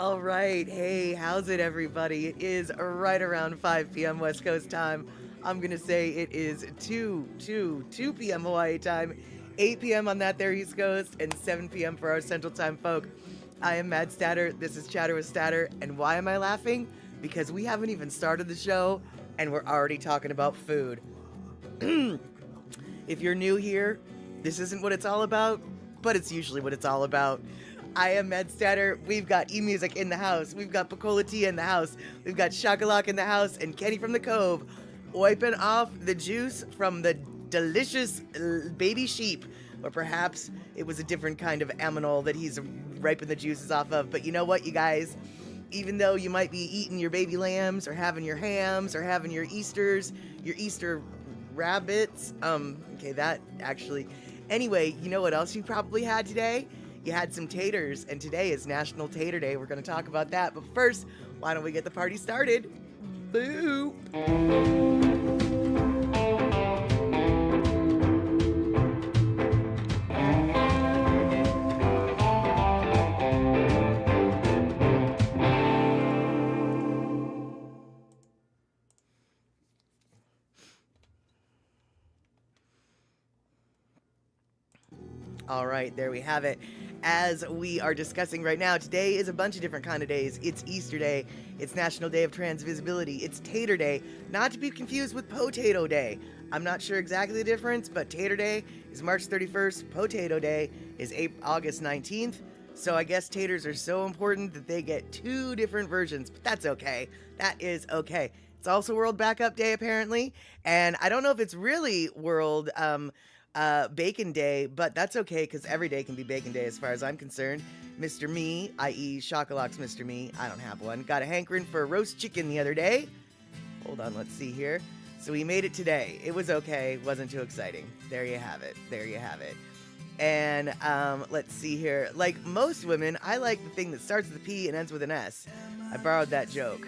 All right. Hey, how's it, everybody? It is right around 5 p.m. West Coast time. I'm going to say it is 2 p.m. Hawaii time, 8 p.m. on that there East Coast, and 7 p.m. for our Central Time folk. I am Mad Statter. This is Chatter with Statter. And why am I laughing? Because we haven't even started the show, and we're already talking about food. If you're new here, this isn't what it's all about, but it's usually what it's all about. I am Med Statter. We've got E-Music in the house. We've got Pacola Tea in the house. We've got Shakalak in the house and Kenny from the Cove wiping off the juice from the delicious baby sheep. Or perhaps it was a different kind of aminal that he's wiping the juices off of. But you know what, you guys? Even though you might be eating your baby lambs or having your hams or having your Easters, your Easter rabbits. Okay, that actually. Anyway, you know what else you probably had today? You had some taters, and today is National Tater Day. We're going to talk about that. But first, why don't we get the party started? Boo! All right, there we have it. As we are discussing right now, today is a bunch of different kind of days. It's Easter Day, it's National Day of Transvisibility, it's Tater Day, not to be confused with Potato Day. I'm not sure exactly the difference, but Tater Day is March 31st, Potato Day is August 19th. So I guess taters are so important that they get two different versions, but that's okay. That is okay. It's also World Backup Day, apparently, and I don't know if it's really World Bacon Day, but that's okay because every day can be Bacon Day as far as I'm concerned. Mr. Me, i.e. Shockalock's Mr. Me, I don't have one, got a hankering for a roast chicken the other day. Hold on, let's see here. So we made it today. It was okay, wasn't too exciting. There you have it. There you have it. And let's see here. Like most women, I like the thing that starts with a P and ends with an S. I borrowed that joke.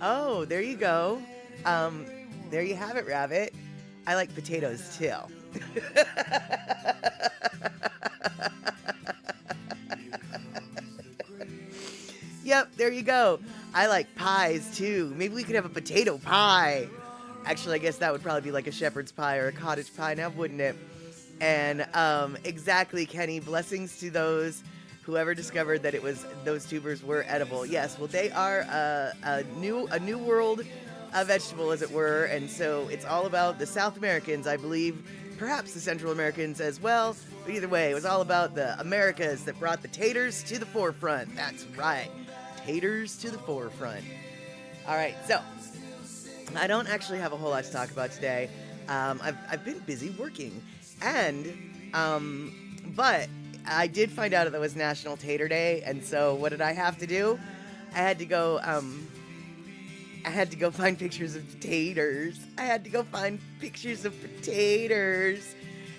Oh, there you go. There you have it, Rabbit. I like potatoes too. Yep, there you go. I like pies too. Maybe we could have a potato pie. Actually, I guess that would probably be like a shepherd's pie or a cottage pie now, wouldn't it? And exactly, Kenny. Blessings to those whoever discovered that it was those tubers were edible. Yes, well, they are a new world vegetable, as it were, and so it's all about the South Americans, I believe, perhaps the Central Americans as well, but either way, it was all about the Americas that brought the taters to the forefront. That's right, taters to the forefront. All right, so I don't actually have a whole lot to talk about today. I've been busy working, and but I did find out that it was National Tater Day, and so what did I have to do? I had to go find pictures of taters. I had to go find pictures of potatoes.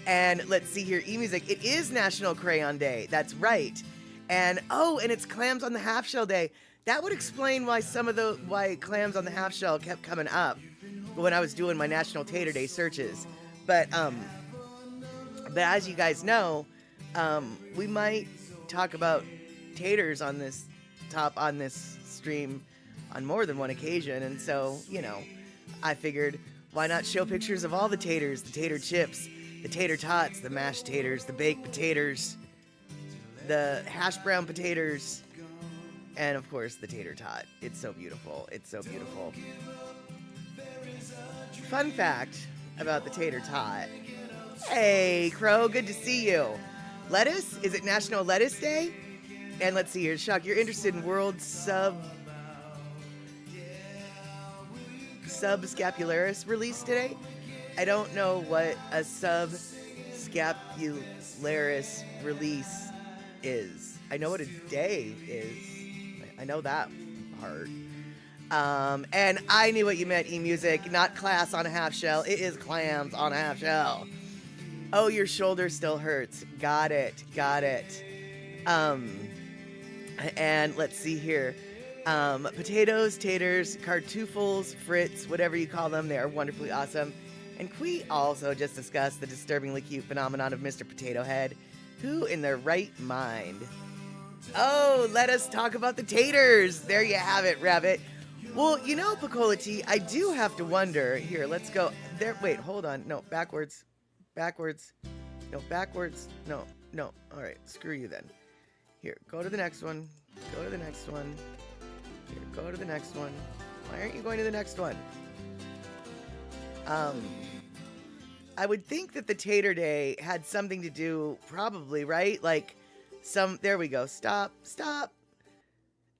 And let's see here, E-Music. It is National Crayon Day. That's right. And it's Clams on the Half Shell Day. That would explain why why clams on the half shell kept coming up when I was doing my National Tater Day searches. But as you guys know, we might talk about taters on this stream on more than one occasion, and so, I figured, why not show pictures of all the taters, the tater chips, the tater tots, the mashed taters, the baked potatoes, the hash brown potatoes, and of course, the tater tot. It's so beautiful. It's so beautiful. Fun fact about the tater tot. Hey, Crow, good to see you. Lettuce? Is it National Lettuce Day? And let's see here, Chuck, you're interested in World Subscapularis release today? I don't know what a subscapularis release is. I know what a day is. I know that part. And I knew what you meant, E-Music. Not class on a half shell. It is clams on a half shell. Oh, your shoulder still hurts. Got it. And let's see here. Potatoes, taters, cartoufles, frits, whatever you call them, they are wonderfully awesome. And we also just discussed the disturbingly cute phenomenon of Mr. Potato Head. Who in their right mind Oh, let us talk about the taters. There you have it, Rabbit. Well, you know, Picola T, I do have to wonder. Here, let's go. There. Wait, hold on. No, backwards. Backwards. No, backwards. No, no. All right, screw you then. Here, go to the next one. Go to the next one. Here, go to the next one. Why aren't you going to the next one? I would think that the Tater Day had something to do, probably, right? Like, there we go. Stop.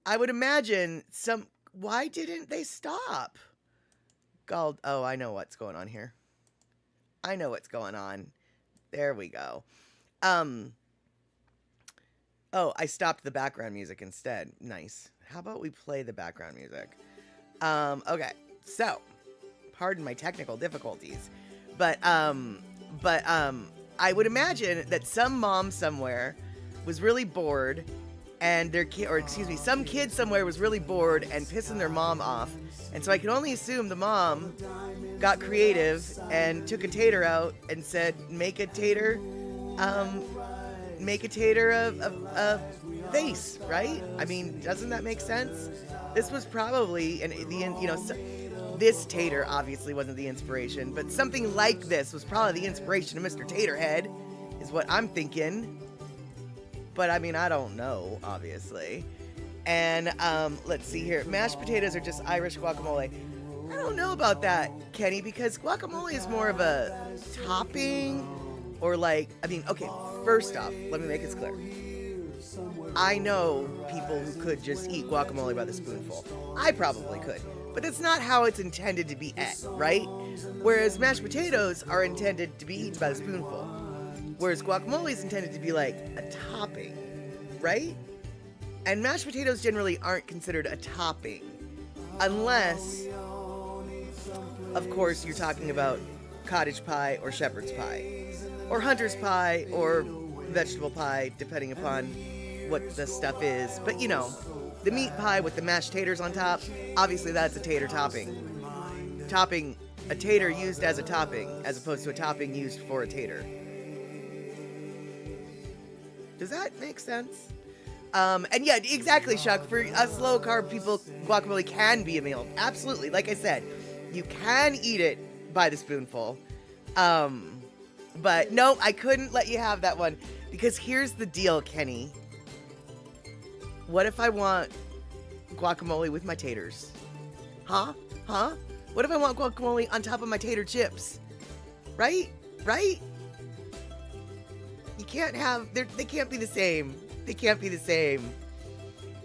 I would imagine why didn't they stop? Oh, I know what's going on here. I know what's going on. There we go. Oh, I stopped the background music instead. Nice. How about we play the background music? Okay. So, pardon my technical difficulties, but I would imagine that some mom somewhere was really bored, and some kid somewhere was really bored and pissing their mom off, and so I can only assume the mom got creative and took a tater out and said, make a tater a face, right? I mean, doesn't that make sense? This was probably, this tater obviously wasn't the inspiration, but something like this was probably the inspiration of Mr. Taterhead, is what I'm thinking. But I mean, I don't know, obviously. And let's see here. Mashed potatoes are just Irish guacamole. I don't know about that, Kenny, because guacamole is more of a topping, or okay, first off, let me make this clear. I know people who could just eat guacamole by the spoonful. I probably could. But that's not how it's intended to be ate, right? Whereas mashed potatoes are intended to be eaten by the spoonful. Whereas guacamole is intended to be like a topping, right? And mashed potatoes generally aren't considered a topping. Unless, of course, you're talking about cottage pie or shepherd's pie. Or hunter's pie or vegetable pie, depending upon what the stuff is. But the meat pie with the mashed taters on top, obviously that's a tater topping. Topping, a tater used as a topping, as opposed to a topping used for a tater. Does that make sense? And yeah, exactly, Shuck. For us low-carb people, guacamole can be a meal. Absolutely. Like I said, you can eat it by the spoonful. But no, I couldn't let you have that one. Because here's the deal, Kenny. What if I want guacamole with my taters? Huh? What if I want guacamole on top of my tater chips? Right? You can't have, they can't be the same. They can't be the same.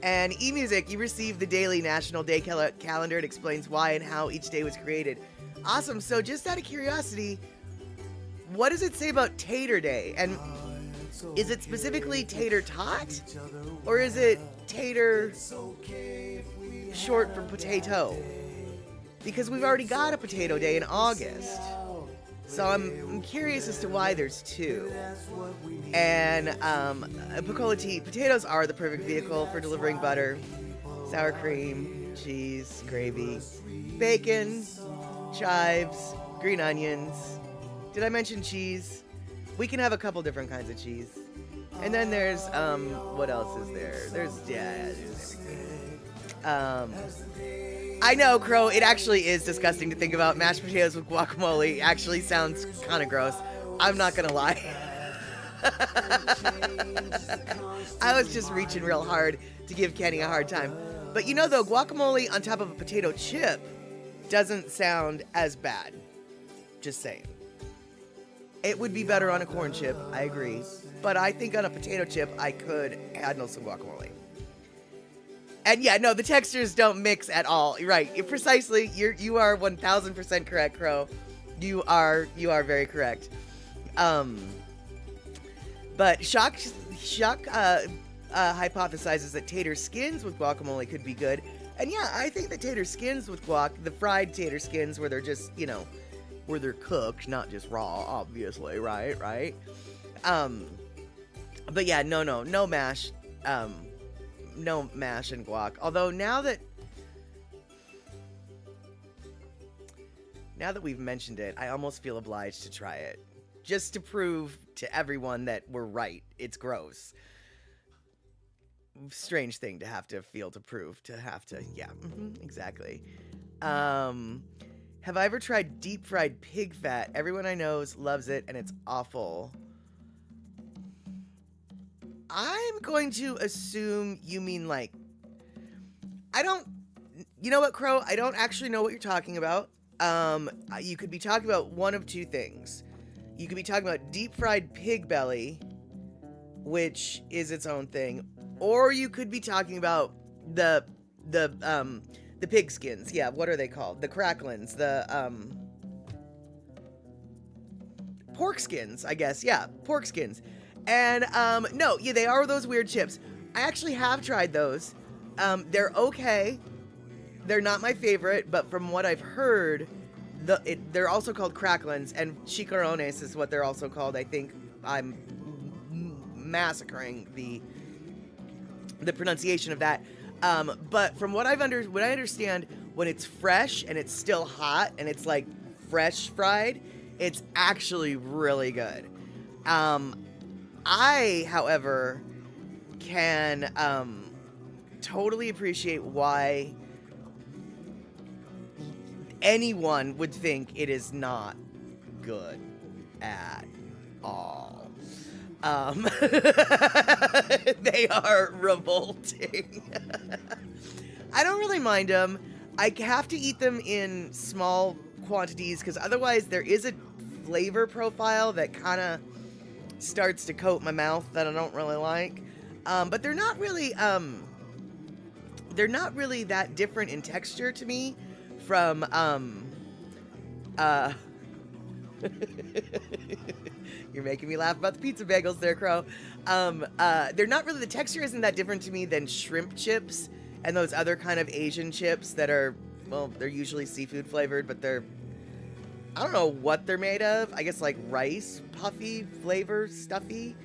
And eMusic, you received the daily National Day calendar. It explains why and how each day was created. Awesome. So just out of curiosity, what does it say about Tater Day? And is it specifically tater tot? Or is it tater short for potato? Because we've already got a potato day in August. So I'm curious as to why there's two. And Picola T, potatoes are the perfect vehicle for delivering butter, sour cream, cheese, gravy, bacon, chives, green onions. Did I mention cheese? We can have a couple different kinds of cheese. And then there's, what else is there? There's everything. I know, Crow, it actually is disgusting to think about. Mashed potatoes with guacamole actually sounds kind of gross. I'm not gonna lie. I was just reaching real hard to give Kenny a hard time. But though, guacamole on top of a potato chip doesn't sound as bad. Just saying. It would be better on a corn chip, I agree. But I think on a potato chip, I could handle some guacamole. And yeah, no, the textures don't mix at all. Right, precisely. You are 1000% correct, Crow. You are very correct. But Shock hypothesizes that tater skins with guacamole could be good. And yeah, I think the tater skins with guac, the fried tater skins where they're just, where they're cooked, not just raw, obviously, right? But yeah, no mash. No mash and guac. Although now that we've mentioned it, I almost feel obliged to try it. Just to prove to everyone that we're right. It's gross. strange thing to have to feel to prove, to have to, yeah, exactly. Um, have I ever tried deep fried pig fat? Everyone I know loves it, and it's awful. I'm going to assume you mean like, I don't, you know what, Crow? I don't actually know what you're talking about. You could be talking about one of two things. You could be talking about deep fried pig belly, which is its own thing, or you could be talking about the pig skins. Yeah, what are they called? The cracklins, the pork skins, I guess. Yeah, pork skins. And no, yeah, they are those weird chips. I actually have tried those. They're okay. They're not my favorite, but from what I've heard, they're also called cracklins, and chicharrones is what they're also called. I think I'm massacring the pronunciation of that. But from what I understand, when it's fresh and it's still hot and it's like fresh fried, it's actually really good. I, however, can totally appreciate why anyone would think it is not good at all. They are revolting. I don't really mind them. I have to eat them in small quantities because otherwise there is a flavor profile that kind of starts to coat my mouth that I don't really like. But they're not really that different in texture to me from you're making me laugh about the pizza bagels there, Crow. They're not really, the texture isn't that different to me than shrimp chips and those other kind of Asian chips that are, well, they're usually seafood flavored, but I don't know what they're made of. I guess like rice, puffy, flavor, stuffy.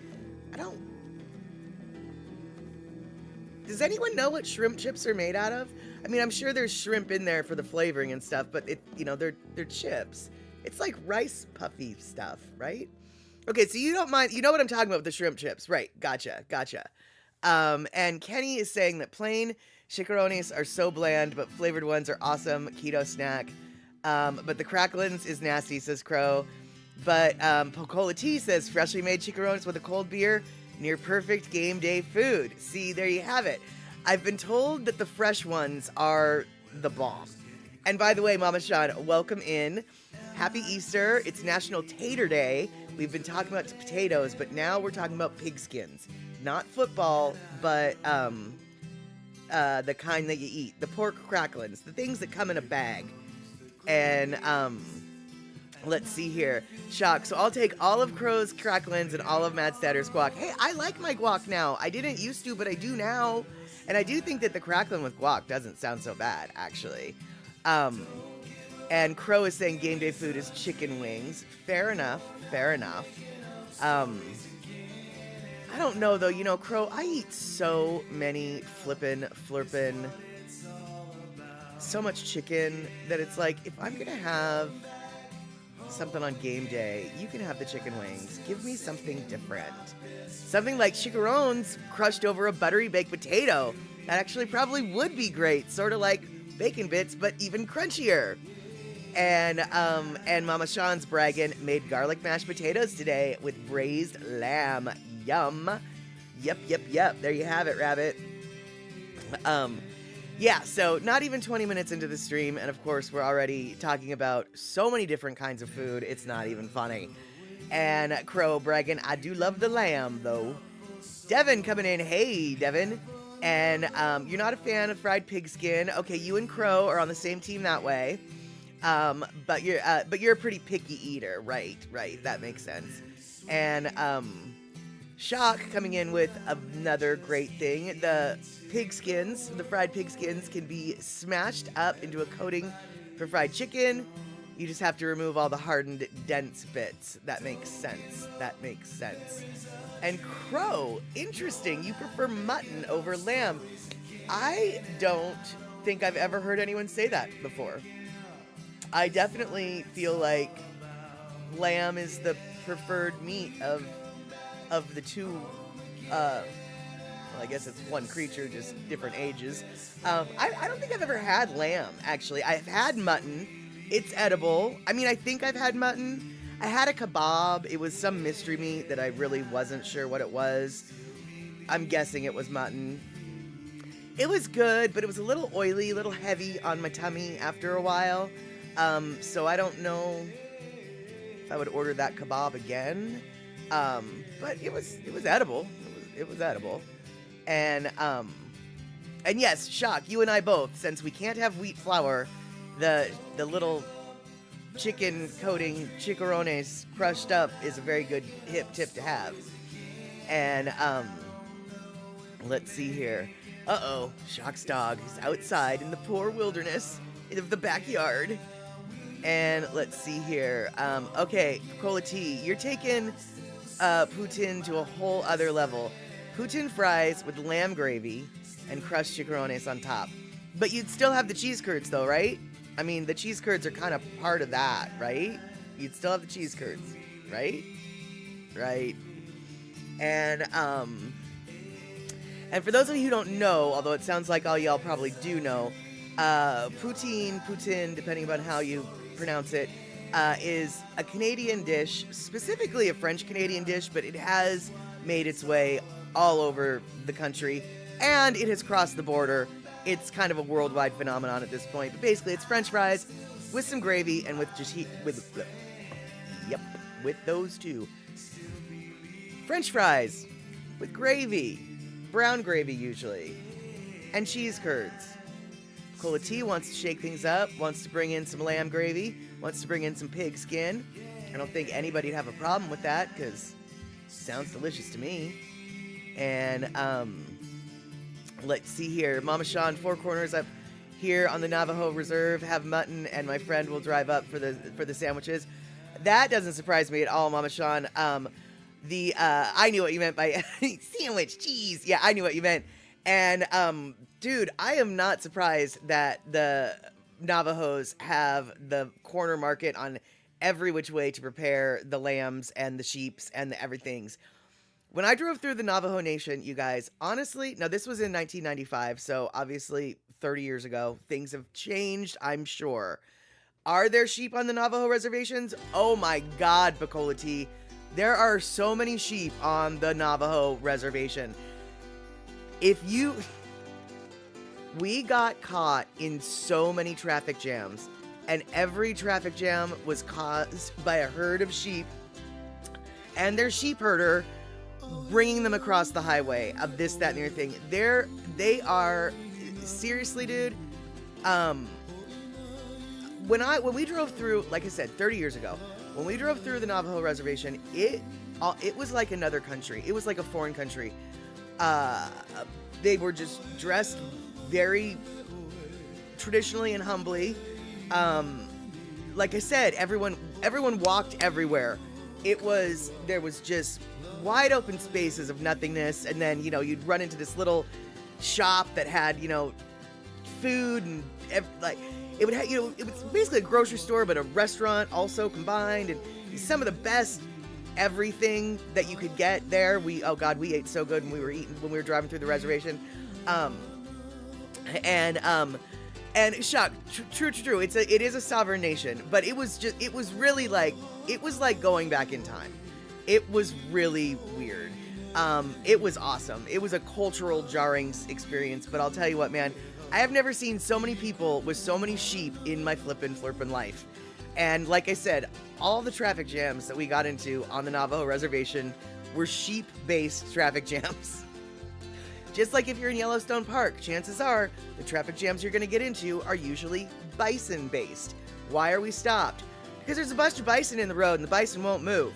Does anyone know what shrimp chips are made out of? I mean, I'm sure there's shrimp in there for the flavoring and stuff, but they're chips. It's like rice puffy stuff, right? Okay, so you don't mind, you know what I'm talking about with the shrimp chips, right? Gotcha. And Kenny is saying that plain chicharrones are so bland, but flavored ones are awesome. Keto snack. But the cracklins is nasty, says Crow. But Pocola T says freshly made chicharrones with a cold beer, near perfect game day food. See, there you have it. I've been told that the fresh ones are the bomb. And by the way, Mama Sean, welcome in. Happy Easter. It's National Tater Day. We've been talking about potatoes, but now we're talking about pig skins. Not football, but the kind that you eat. The pork cracklins, the things that come in a bag. And let's see here. Shock. So I'll take all of Crow's cracklins and all of Matt Statter's guac. Hey, I like my guac now. I didn't used to, but I do now. And I do think that the cracklin with guac doesn't sound so bad, actually. And Crow is saying game day food is chicken wings. Fair enough. I don't know, though. You know, Crow, I eat so many flurpin', so much chicken that it's like, if I'm going to have something on game day, you can have the chicken wings. Give me something different. Something like chicharrones crushed over a buttery baked potato. That actually probably would be great. Sort of like bacon bits, but even crunchier. And Mama Sean's bragging, made garlic mashed potatoes today with braised lamb. Yum. Yep. There you have it, Rabbit. Yeah, so not even 20 minutes into the stream, and of course we're already talking about so many different kinds of food, it's not even funny. And Crow bragging, I do love the lamb, though. Devin coming in, hey, Devin. And you're not a fan of fried pig skin. Okay, you and Crow are on the same team that way. But you're a pretty picky eater, right? That makes sense. And Shock coming in with another great thing. The fried pig skins can be smashed up into a coating for fried chicken. You just have to remove all the hardened, dense bits. That makes sense. And Crow, interesting. You prefer mutton over lamb. I don't think I've ever heard anyone say that before. I definitely feel like lamb is the preferred meat of the two Well, I guess it's one creature, just different ages. I don't think I've ever had lamb, actually. I've had mutton. It's edible. I mean, I think I've had mutton. I had a kebab. It was some mystery meat that I really wasn't sure what it was. I'm guessing it was mutton. It was good, but it was a little oily, a little heavy on my tummy after a while. So I don't know if I would order that kebab again. But it was edible. It was edible. And yes, Shock, you and I both, since we can't have wheat flour, the little chicken coating chicharrones crushed up is a very good hip tip to have. And let's see here. Uh-oh, Shock's dog is outside in the poor wilderness of the backyard. And let's see here. Okay, Cola T, you're taking poutine to a whole other level. Poutine fries with lamb gravy and crushed chicharrones on top. But you'd still have the cheese curds though, right? I mean, the cheese curds are kind of part of that, right? You'd still have the cheese curds, right? Right. And for those of you who don't know, although it sounds like all y'all probably do know, poutine, depending on how you pronounce it, is a Canadian dish, specifically a French-Canadian dish, but it has made its way all over the country, and it has crossed the border. It's kind of a worldwide phenomenon at this point, but basically it's French fries with some gravy and with those two. French fries with gravy, brown gravy usually, and cheese curds. Cola T wants to shake things up, wants to bring in some lamb gravy, wants to bring in some pig skin. I don't think anybody'd have a problem with that because it sounds delicious to me. And let's see here. Mama Sean, Four Corners up here on the Navajo Reserve, have mutton, and my friend will drive up for the sandwiches. That doesn't surprise me at all, Mama Sean. I knew what you meant by sandwich cheese. Yeah, I knew what you meant. And dude, I am not surprised that the Navajos have the corner market on every which way to prepare the lambs and the sheeps and the everythings. When I drove through the Navajo Nation, you guys, honestly, now this was in 1995, so obviously 30 years ago, things have changed, I'm sure. Are there sheep on the Navajo reservations? Oh my God, Bacola T. There are so many sheep on the Navajo reservation. We got caught in so many traffic jams, and every traffic jam was caused by a herd of sheep and their sheep herder bringing them across the highway of this, that, and the other thing. They are, seriously, dude, when we drove through, like I said, 30 years ago, when we drove through the Navajo reservation, it was like another country. It was like a foreign country. They were just dressed very traditionally and humbly. Like I said, everyone walked everywhere. There was just wide open spaces of nothingness, and then, you'd run into this little shop that had, food and it would have, it was basically a grocery store, but a restaurant also combined, and some of the best everything that you could get there. We ate so good when we were driving through the reservation. And Shock, true. It is a sovereign nation, but it was really like going back in time. It was really weird. It was awesome. It was a cultural jarring experience, but I'll tell you what, man, I have never seen so many people with so many sheep in my flippin' life. And like I said, all the traffic jams that we got into on the Navajo reservation were sheep-based traffic jams. Just like if you're in Yellowstone Park, chances are the traffic jams you're going to get into are usually bison-based. Why are we stopped? Because there's a bunch of bison in the road and the bison won't move.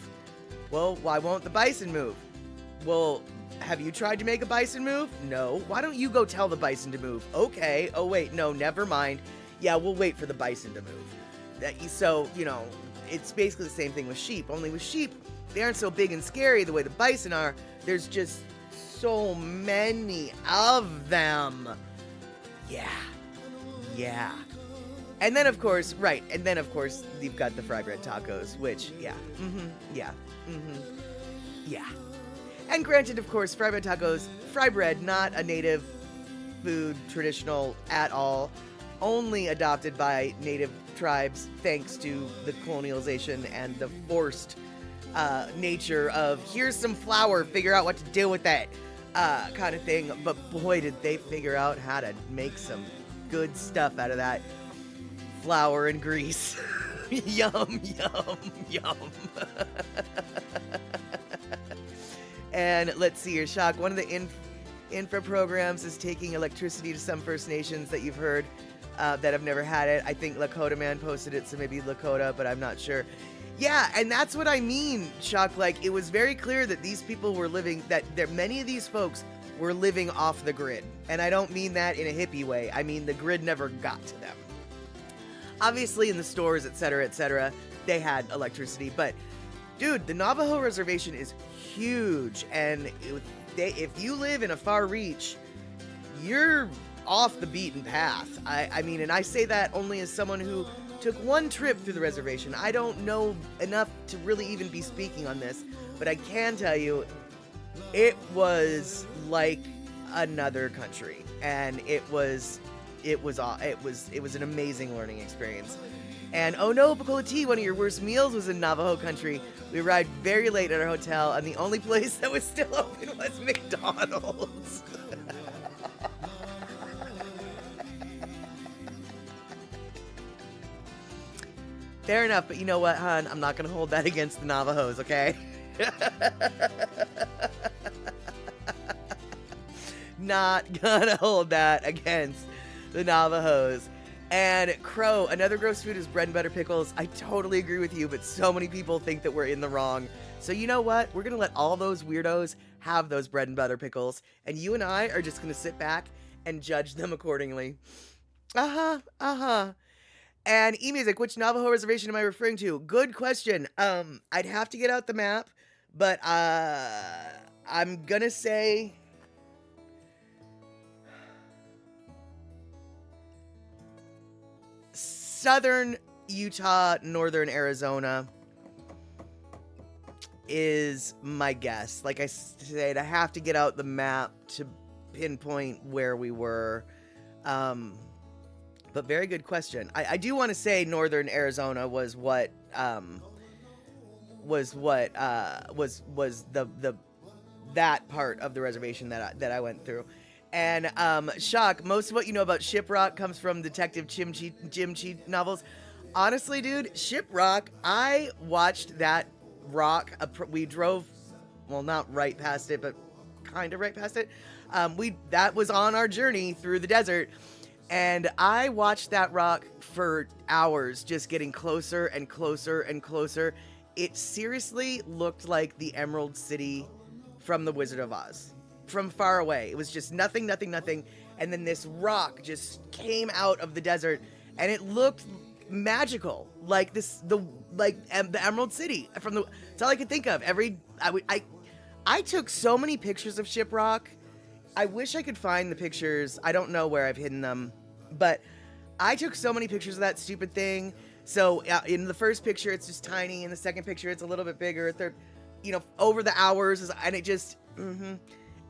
Well, why won't the bison move? Well, have you tried to make a bison move? No. Why don't you go tell the bison to move? Okay. Oh, wait. No, never mind. Yeah, we'll wait for the bison to move. So, it's basically the same thing with sheep. Only with sheep, they aren't so big and scary the way the bison are. There's just so many of them. Yeah. And then, of course, you've got the fried red tacos, which, yeah. And granted, of course, fry bread tacos, fry bread, not a native food traditional at all, only adopted by native tribes thanks to the colonialization and the forced nature of here's some flour, figure out what to do with it kind of thing. But boy, did they figure out how to make some good stuff out of that flour and grease. Yum, yum, yum. And let's see here, Shock. One of the infra programs is taking electricity to some First Nations that you've heard that have never had it. I think Lakota Man posted it, so maybe Lakota, but I'm not sure. Yeah, and that's what I mean, Shock. Like, it was very clear that these people were living, that many of these folks were living off the grid. And I don't mean that in a hippie way. I mean the grid never got to them. Obviously, in the stores, etc., they had electricity. But, dude, the Navajo Reservation is huge. And if you live in a far reach, you're off the beaten path. I mean, and I say that only as someone who took one trip through the reservation. I don't know enough to really even be speaking on this, but I can tell you it was like another country, and it was an amazing learning experience. And oh no, Pacola T, one of your worst meals was in Navajo country. We arrived very late at our hotel, and the only place that was still open was McDonald's. Fair enough, but you know what, hon? I'm not going to hold that against the Navajos, okay? Not gonna hold that against the Navajos. And Crow, another gross food is bread and butter pickles. I totally agree with you, but so many people think that we're in the wrong. So you know what? We're gonna let all those weirdos have those bread and butter pickles, and you and I are just gonna sit back and judge them accordingly. And E-Music, which Navajo reservation am I referring to? Good question. I'd have to get out the map, but I'm gonna say southern Utah, northern Arizona is my guess. Like I said, I have to get out the map to pinpoint where we were. But very good question. I do want to say northern Arizona was what was the that part of the reservation that I went through. And Shock, most of what you know about Shiprock comes from Detective Jim Cheat novels. Honestly, dude, Shiprock, I watched that rock. We drove, well, not right past it, but kind of right past it. That was on our journey through the desert. And I watched that rock for hours, just getting closer and closer and closer. It seriously looked like the Emerald City from The Wizard of Oz. From far away. It was just nothing. And then this rock just came out of the desert, and it looked magical. Like the Emerald City. That's all I could think of. I took so many pictures of Shiprock. I wish I could find the pictures. I don't know where I've hidden them, but I took so many pictures of that stupid thing. So in the first picture, it's just tiny. In the second picture, it's a little bit bigger. Third, over the hours, and it just, and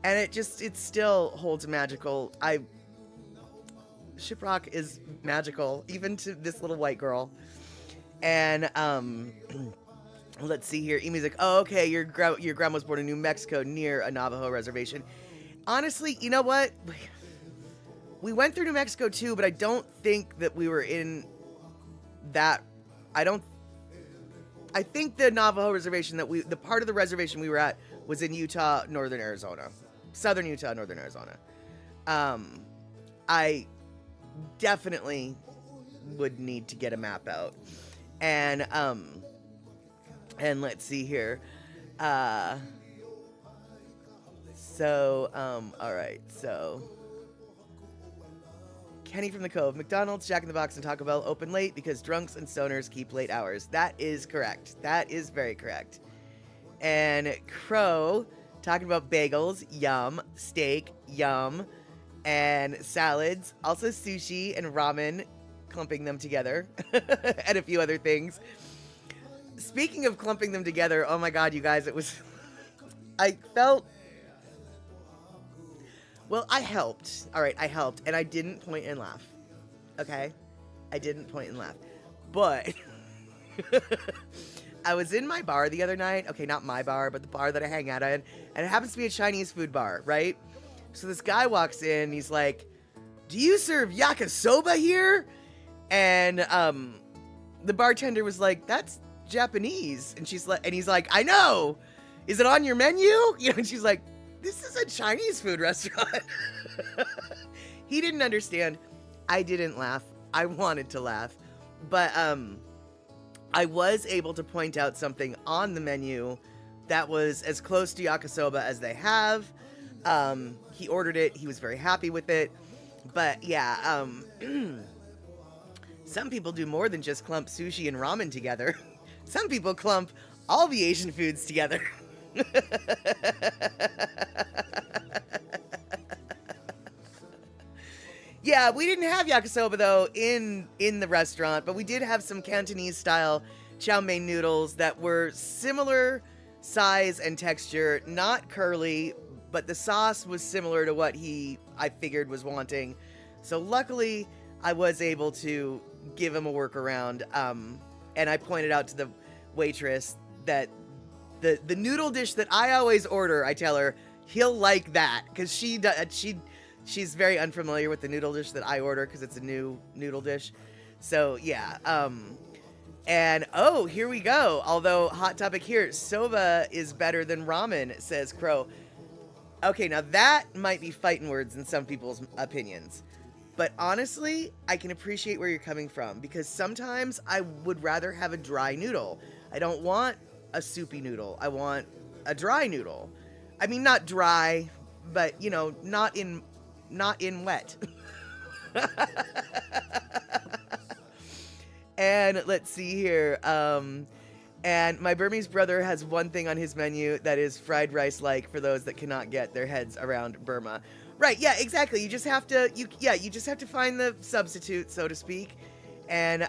it still holds magical. Shiprock is magical, even to this little white girl. And let's see here, E-Music. Oh, okay, your grandma was born in New Mexico near a Navajo reservation. Honestly, you know what? We went through New Mexico too, but I don't think that we were in that. I think the Navajo reservation the part of the reservation we were at was in Utah, northern Arizona. Southern Utah, northern Arizona. I definitely would need to get a map out. And let's see here. All right, so Kenny from the Cove. McDonald's, Jack in the Box, and Taco Bell open late because drunks and stoners keep late hours. That is correct. That is very correct. And Crow, talking about bagels, yum, steak, yum, and salads, also sushi and ramen, clumping them together, and a few other things. Speaking of clumping them together, oh my god, you guys, it was I felt, well, I helped. All right, I helped, and I didn't point and laugh. Okay? I didn't point and laugh. But I was in my bar the other night. Okay, not my bar, but the bar that I hang out in. And it happens to be a Chinese food bar, right? So this guy walks in, and he's like, "Do you serve yakisoba here?" And the bartender was like, "That's Japanese." And she's like, and he's like, "I know. Is it on your menu?" You know, and she's like, "This is a Chinese food restaurant." He didn't understand. I didn't laugh. I wanted to laugh. But I was able to point out something on the menu that was as close to yakisoba as they have. He ordered it. He was very happy with it. But yeah, some people do more than just clump sushi and ramen together. Some people clump all the Asian foods together. Yeah, we didn't have yakisoba though in the restaurant, but we did have some Cantonese style chow mein noodles that were similar size and texture, not curly, but the sauce was similar to what I figured was wanting. So luckily, I was able to give him a workaround, and I pointed out to the waitress that the noodle dish that I always order, I tell her, he'll like that, because she's very unfamiliar with the noodle dish that I order, because it's a new noodle dish. So yeah, and oh, here we go. Although, hot topic here, soba is better than ramen, says Crow. Okay, now that might be fighting words in some people's opinions. But honestly, I can appreciate where you're coming from, because sometimes I would rather have a dry noodle. I don't want a soupy noodle. I want a dry noodle. I mean, not dry, but, you know, not in wet. And let's see here. And my Burmese brother has one thing on his menu that is fried rice-like for those that cannot get their heads around Burma. Right, yeah, exactly. You just have to find the substitute, so to speak. And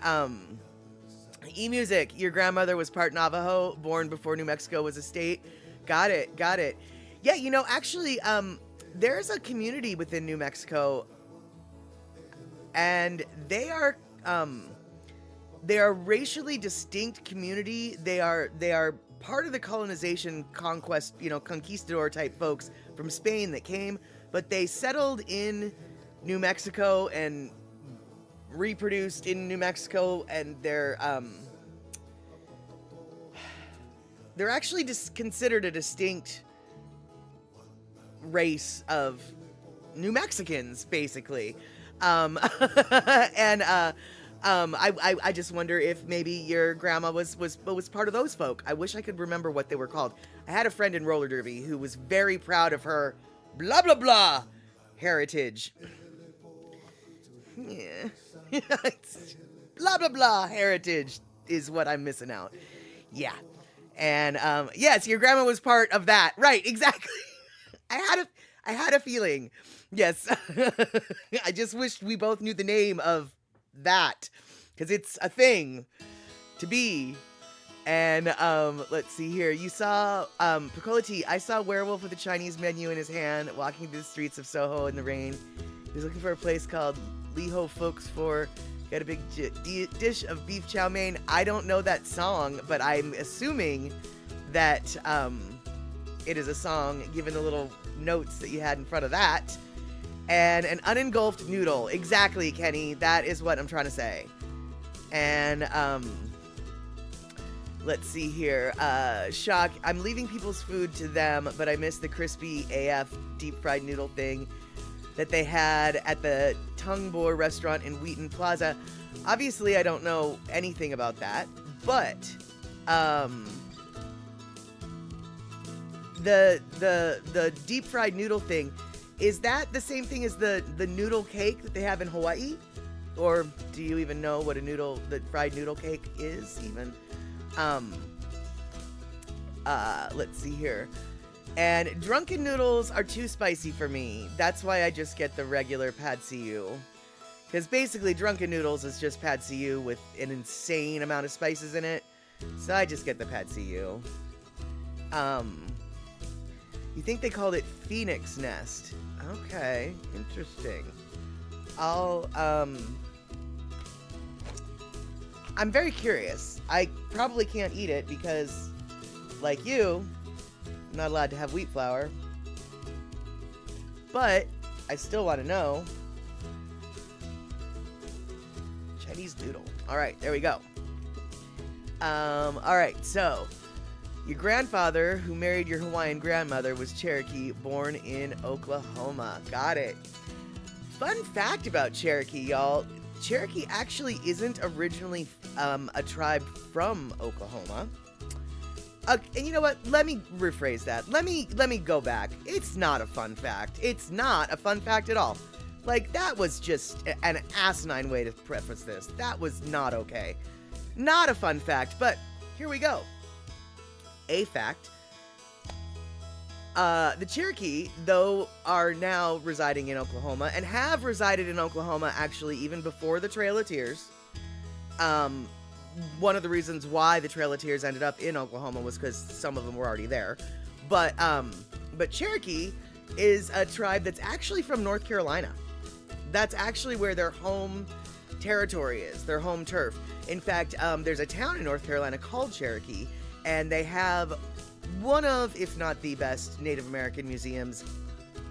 E-Music, your grandmother was part Navajo, born before New Mexico was a state. Got it. Yeah, you know, actually, there's a community within New Mexico, and they are a racially distinct community. They are part of the colonization conquest, you know, conquistador type folks from Spain that came, but they settled in New Mexico and reproduced in New Mexico, and they're actually considered a distinct race of New Mexicans, basically. And I just wonder if maybe your grandma was part of those folk. I wish I could remember what they were called. I had a friend in roller derby who was very proud of her blah blah blah heritage. Yeah. Blah blah blah heritage is what I'm missing out. Yeah. And yes, your grandma was part of that. Right, exactly. I had a feeling. Yes. I just wished we both knew the name of that, because it's a thing to be. And let's see here. You saw Picolati. I saw Werewolf with a Chinese menu in his hand walking through the streets of Soho in the rain. He was looking for a place called Liho Folks for. Got a big dish of beef chow mein. I don't know that song, but I'm assuming that it is a song, given the little notes that you had in front of that. And an unengulfed noodle. Exactly, Kenny. That is what I'm trying to say. And let's see here. Shock. I'm leaving people's food to them, but I miss the crispy AF deep fried noodle thing that they had at the Tung Bo restaurant in Wheaton Plaza. Obviously, I don't know anything about that, but the deep fried noodle thing, is that the same thing as the noodle cake that they have in Hawaii? Or do you even know what the fried noodle cake is even? Let's see here. And drunken noodles are too spicy for me. That's why I just get the regular pad see ew. Because basically drunken noodles is just pad see ew with an insane amount of spices in it. So I just get the pad see ew. You think they called it Phoenix Nest. Okay, interesting. I'm very curious. I probably can't eat it because, like you, I'm not allowed to have wheat flour. But I still want to know. Chinese noodle. All right, there we go. All right, so your grandfather, who married your Hawaiian grandmother, was Cherokee, born in Oklahoma. Got it. Fun fact about Cherokee, y'all. Cherokee actually isn't originally a tribe from Oklahoma. And you know what? Let me rephrase that. Let me go back. It's not a fun fact. It's not a fun fact at all. Like, that was just an asinine way to preface this. That was not okay. Not a fun fact, but here we go. A fact. The Cherokee, though, are now residing in Oklahoma and have resided in Oklahoma actually even before the Trail of Tears. One of the reasons why the Trail of Tears ended up in Oklahoma was because some of them were already there. But Cherokee is a tribe that's actually from North Carolina. That's actually where their home territory is, their home turf. In fact, there's a town in North Carolina called Cherokee, and they have one of, if not the best, Native American museums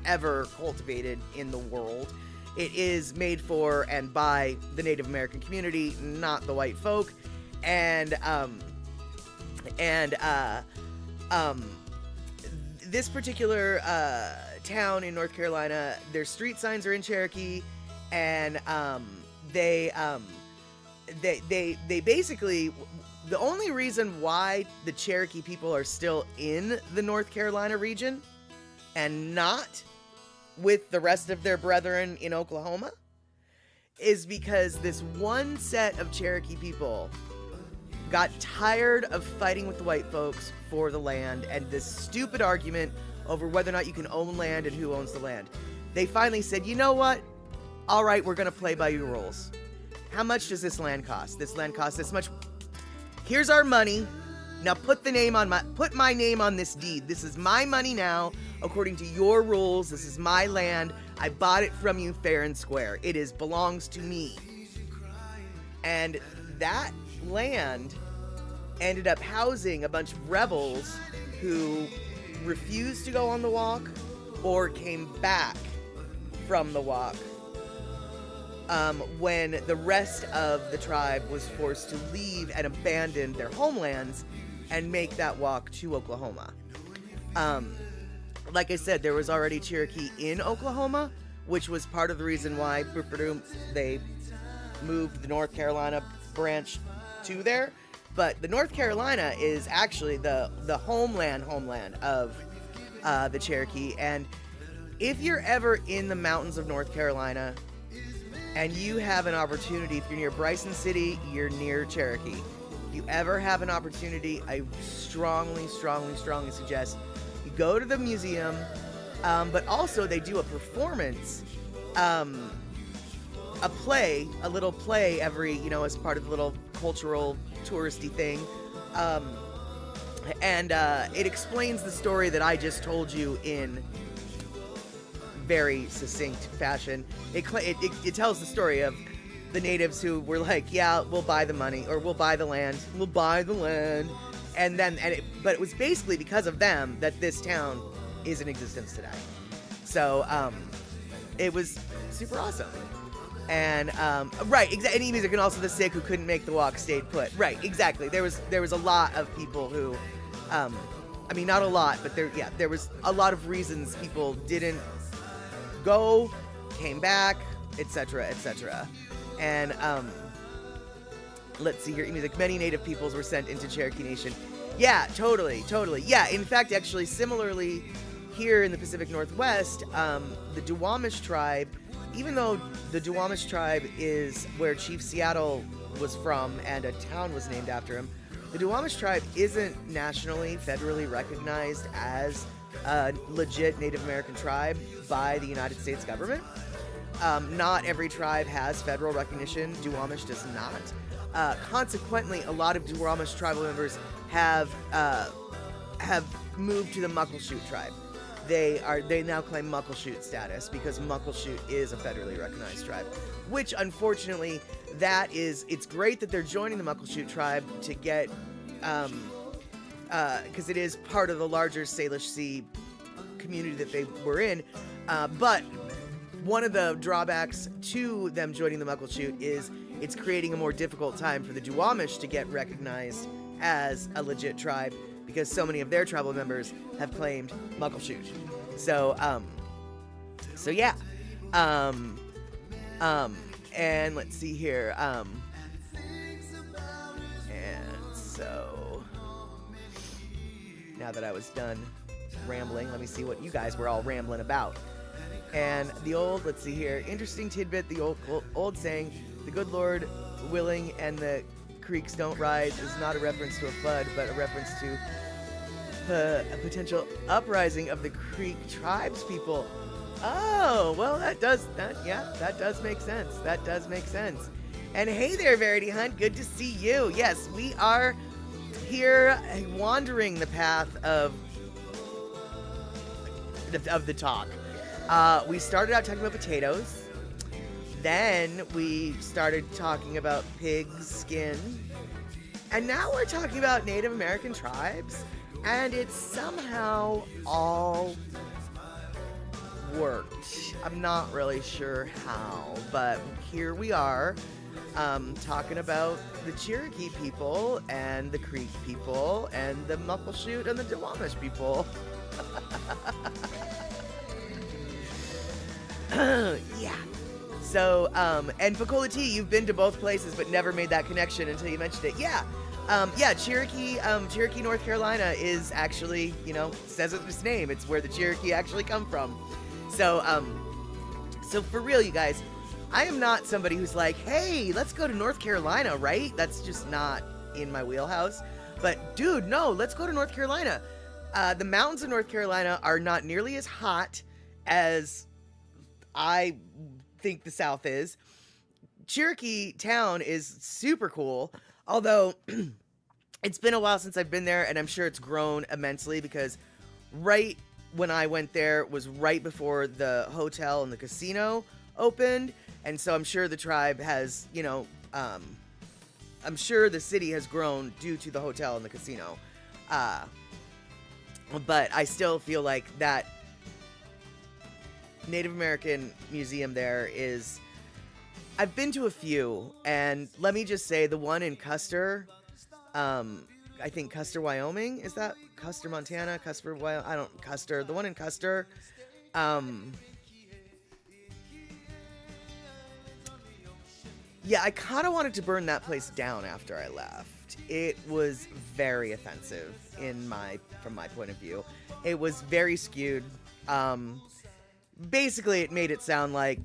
ever cultivated in the world. It is made for and by the Native American community, not the white folk. And this particular town in North Carolina, their street signs are in Cherokee, and they basically, the only reason why the Cherokee people are still in the North Carolina region and not with the rest of their brethren in Oklahoma is because this one set of Cherokee people got tired of fighting with the white folks for the land and this stupid argument over whether or not you can own land and who owns the land. They finally said, you know what? All right, we're going to play by your rules. How much does this land cost? This land costs this much. Here's our money. Now put my name on this deed. This is my money now, according to your rules. This is my land. I bought it from you fair and square. It belongs to me. And that land ended up housing a bunch of rebels who refused to go on the walk or came back from the walk when the rest of the tribe was forced to leave and abandon their homelands and make that walk to Oklahoma. Like I said, there was already Cherokee in Oklahoma, which was part of the reason why they moved the North Carolina branch to there. But the North Carolina is actually the homeland of the Cherokee. And if you're ever in the mountains of North Carolina and you have an opportunity, if you're near Bryson City, you're near Cherokee. If you ever have an opportunity, I strongly suggest you go to the museum. But also they do a performance, a little play every, as part of the little cultural touristy thing. And it explains the story that I just told you in very succinct fashion. It tells the story of the natives who were like, yeah, we'll buy the money, or we'll buy the land. But it was basically because of them that this town is in existence today. So, it was super awesome. And, right, exactly. And music, and also the sick who couldn't make the walk stayed put. Right, exactly. There was a lot of people who, not a lot, but there was a lot of reasons people didn't go, came back, etc. And, let's see here, music. Many native peoples were sent into Cherokee Nation. Yeah, totally. Yeah, in fact, actually, similarly, here in the Pacific Northwest, the Duwamish tribe, even though the Duwamish tribe is where Chief Seattle was from and a town was named after him, the Duwamish tribe isn't nationally, federally recognized as a legit Native American tribe by the United States government. Not every tribe has federal recognition. Duwamish does not. Consequently, a lot of Duwamish tribal members have moved to the Muckleshoot tribe. they now claim Muckleshoot status because Muckleshoot is a federally recognized tribe, which unfortunately it's great that they're joining the Muckleshoot tribe to get because it is part of the larger Salish Sea community that they were in, but one of the drawbacks to them joining the Muckleshoot is it's creating a more difficult time for the Duwamish to get recognized as a legit tribe because so many of their tribal members have claimed Muckleshoot. So yeah. And let's see here. And so now that I was done rambling, let me see what you guys were all rambling about. And the old, let's see here, interesting tidbit, the old saying, the good Lord willing and the creeks don't rise is not a reference to a flood, but a reference to a potential uprising of the Creek tribes people. Oh, well, that does make sense. That does make sense. And hey there, Verity Hunt, good to see you. Yes, we are here wandering the path of the talk. We started out talking about potatoes. Then we started talking about pig skin. And now we're talking about Native American tribes. And it's somehow all worked. I'm not really sure how, but here we are talking about the Cherokee people and the Creek people and the Muckleshoot and the Duwamish people. Yeah. So, and Pacola T, you've been to both places but never made that connection until you mentioned it. Yeah. Cherokee, North Carolina is actually, says it in its name. It's where the Cherokee actually come from. So, so for real, you guys, I am not somebody who's like, hey, let's go to North Carolina, right? That's just not in my wheelhouse. But dude, no, let's go to North Carolina. The mountains of North Carolina are not nearly as hot as I think the South is. Cherokee town is super cool, although it's been a while since I've been there, and I'm sure it's grown immensely because right when I went there was right before the hotel and the casino opened, and so I'm sure the tribe has, I'm sure the city has grown due to the hotel and the casino. But I still feel like that Native American museum there is... I've been to a few, and let me just say, the one in Custer, I think Custer, Wyoming, is that? Custer, Montana? Custer, Wyoming? Custer. The one in Custer, yeah, I kind of wanted to burn that place down after I left. It was very offensive from my point of view. It was very skewed. Basically, it made it sound like,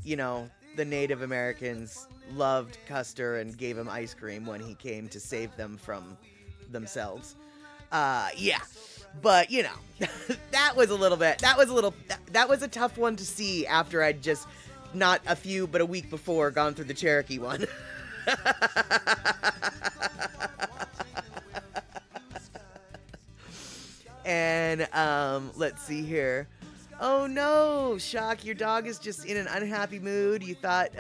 the Native Americans loved Custer and gave him ice cream when he came to save them from themselves. Yeah. But, that was a tough one to see after I'd just, not a few, but a week before, gone through the Cherokee one. And, let's see here. Oh no, Shock, your dog is just in an unhappy mood. You thought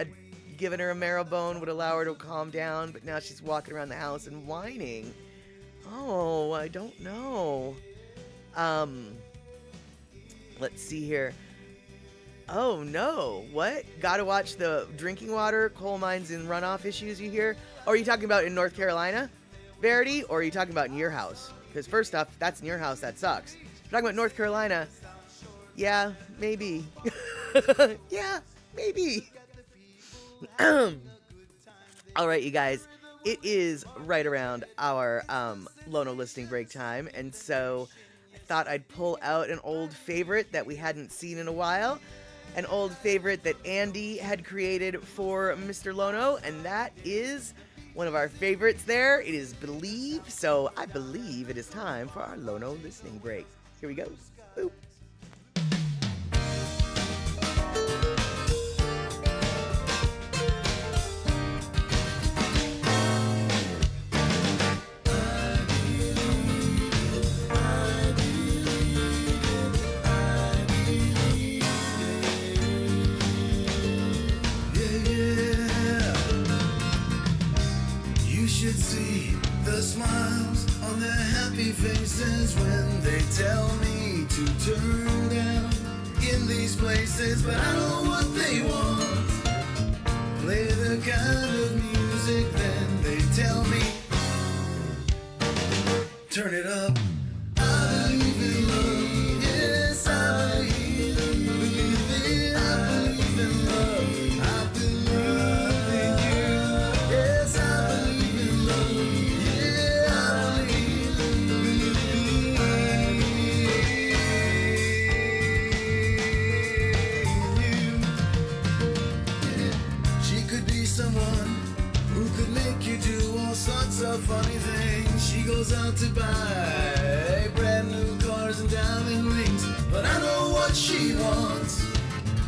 giving her a marrow bone would allow her to calm down, but now she's walking around the house and whining. Oh, I don't know. Let's see here. Oh no, what? Gotta watch the drinking water, coal mines, and runoff issues you hear? Or are you talking about in North Carolina, Verity? Or are you talking about in your house? Because first off, that's in your house, that sucks. If you're talking about North Carolina... Yeah, maybe. Yeah, maybe. All right, you guys. It is right around our Lono listening break time, and so I thought I'd pull out an old favorite that we hadn't seen in a while. An old favorite that Andy had created for Mr. Lono, and that is one of our favorites there. It is Believe, so I believe it is time for our Lono listening break. Here we go. Boop. happy faces when they tell me to turn down in these places, but I know what they want. Play the kind of music, then they tell me turn it up. I believe in love, yes, I believe it. I believe in love, I believe in you. Yes, I believe in love, yeah, I believe in you. She could be someone who could make you do all sorts of funny things. She goes out to buy brand new cars and diamond rings, but I know what she wants.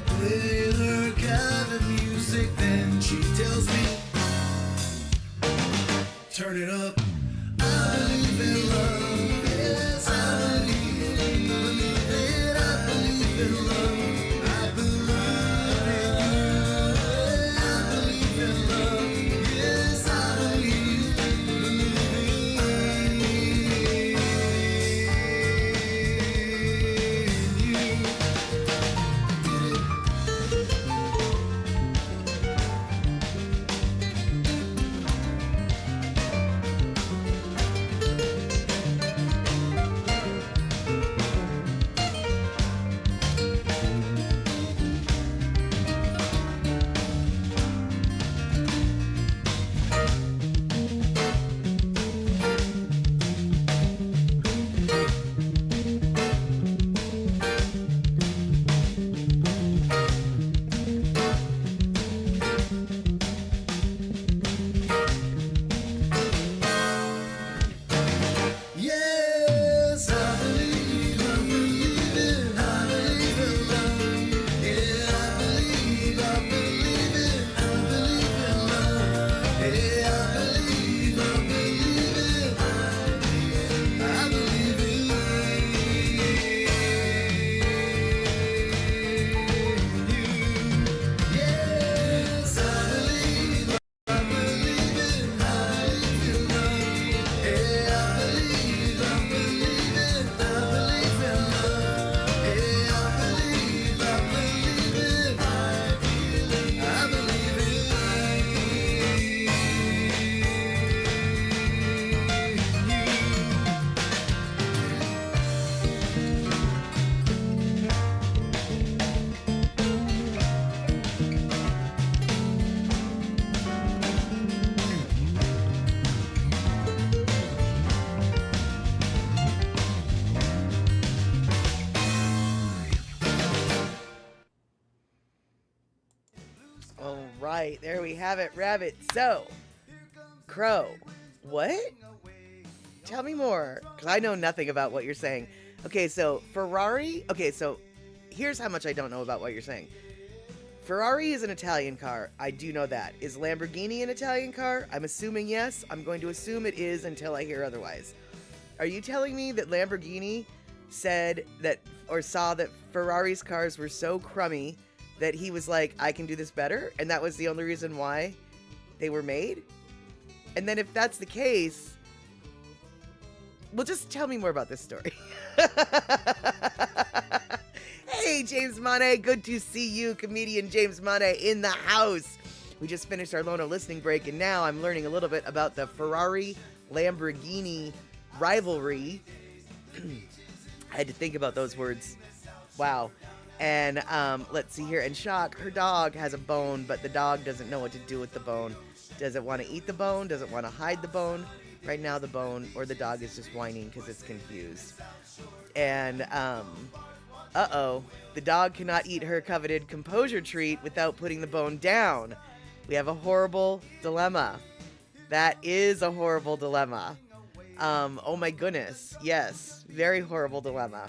Play her kind of music, then she tells me turn it up. I believe in love, yes, I believe it. I believe in love, I believe in you. I believe in love, yes, I believe in you. Yes, I believe it. I believe in love. Yeah, I believe it. I believe in love. Yeah, I believe it. I believe in you. Yes, I believe it. I believe in love. Yeah, I believe it. I believe in love. Yeah, I believe it. I believe All right, there we have it, Rabbit. So, Crow, what? Tell me more, because I know nothing about what you're saying. Okay, so Ferrari. Okay, so here's how much I don't know about what you're saying. Ferrari is an Italian car. I do know that. Is Lamborghini an Italian car? I'm assuming yes. I'm going to assume it is until I hear otherwise. Are you telling me that Lamborghini said that or saw that Ferrari's cars were so crummy that he was like, I can do this better? And that was the only reason why they were made? And then if that's the case, well, just tell me more about this story. Hey, James Monet, good to see you, comedian James Monet in the house. We just finished our Lono listening break, and now I'm learning a little bit about the Ferrari-Lamborghini rivalry. I had to think about those words. Wow. And let's see here. And Shock, her dog has a bone, but the dog doesn't know what to do with the bone. Does it want to eat the bone? Does it want to hide the bone? Right now, the bone or the dog is just whining because it's confused. And, uh-oh, the dog cannot eat her coveted composure treat without putting the bone down. We have a horrible dilemma. That is a horrible dilemma. Oh my goodness. Yes, very horrible dilemma.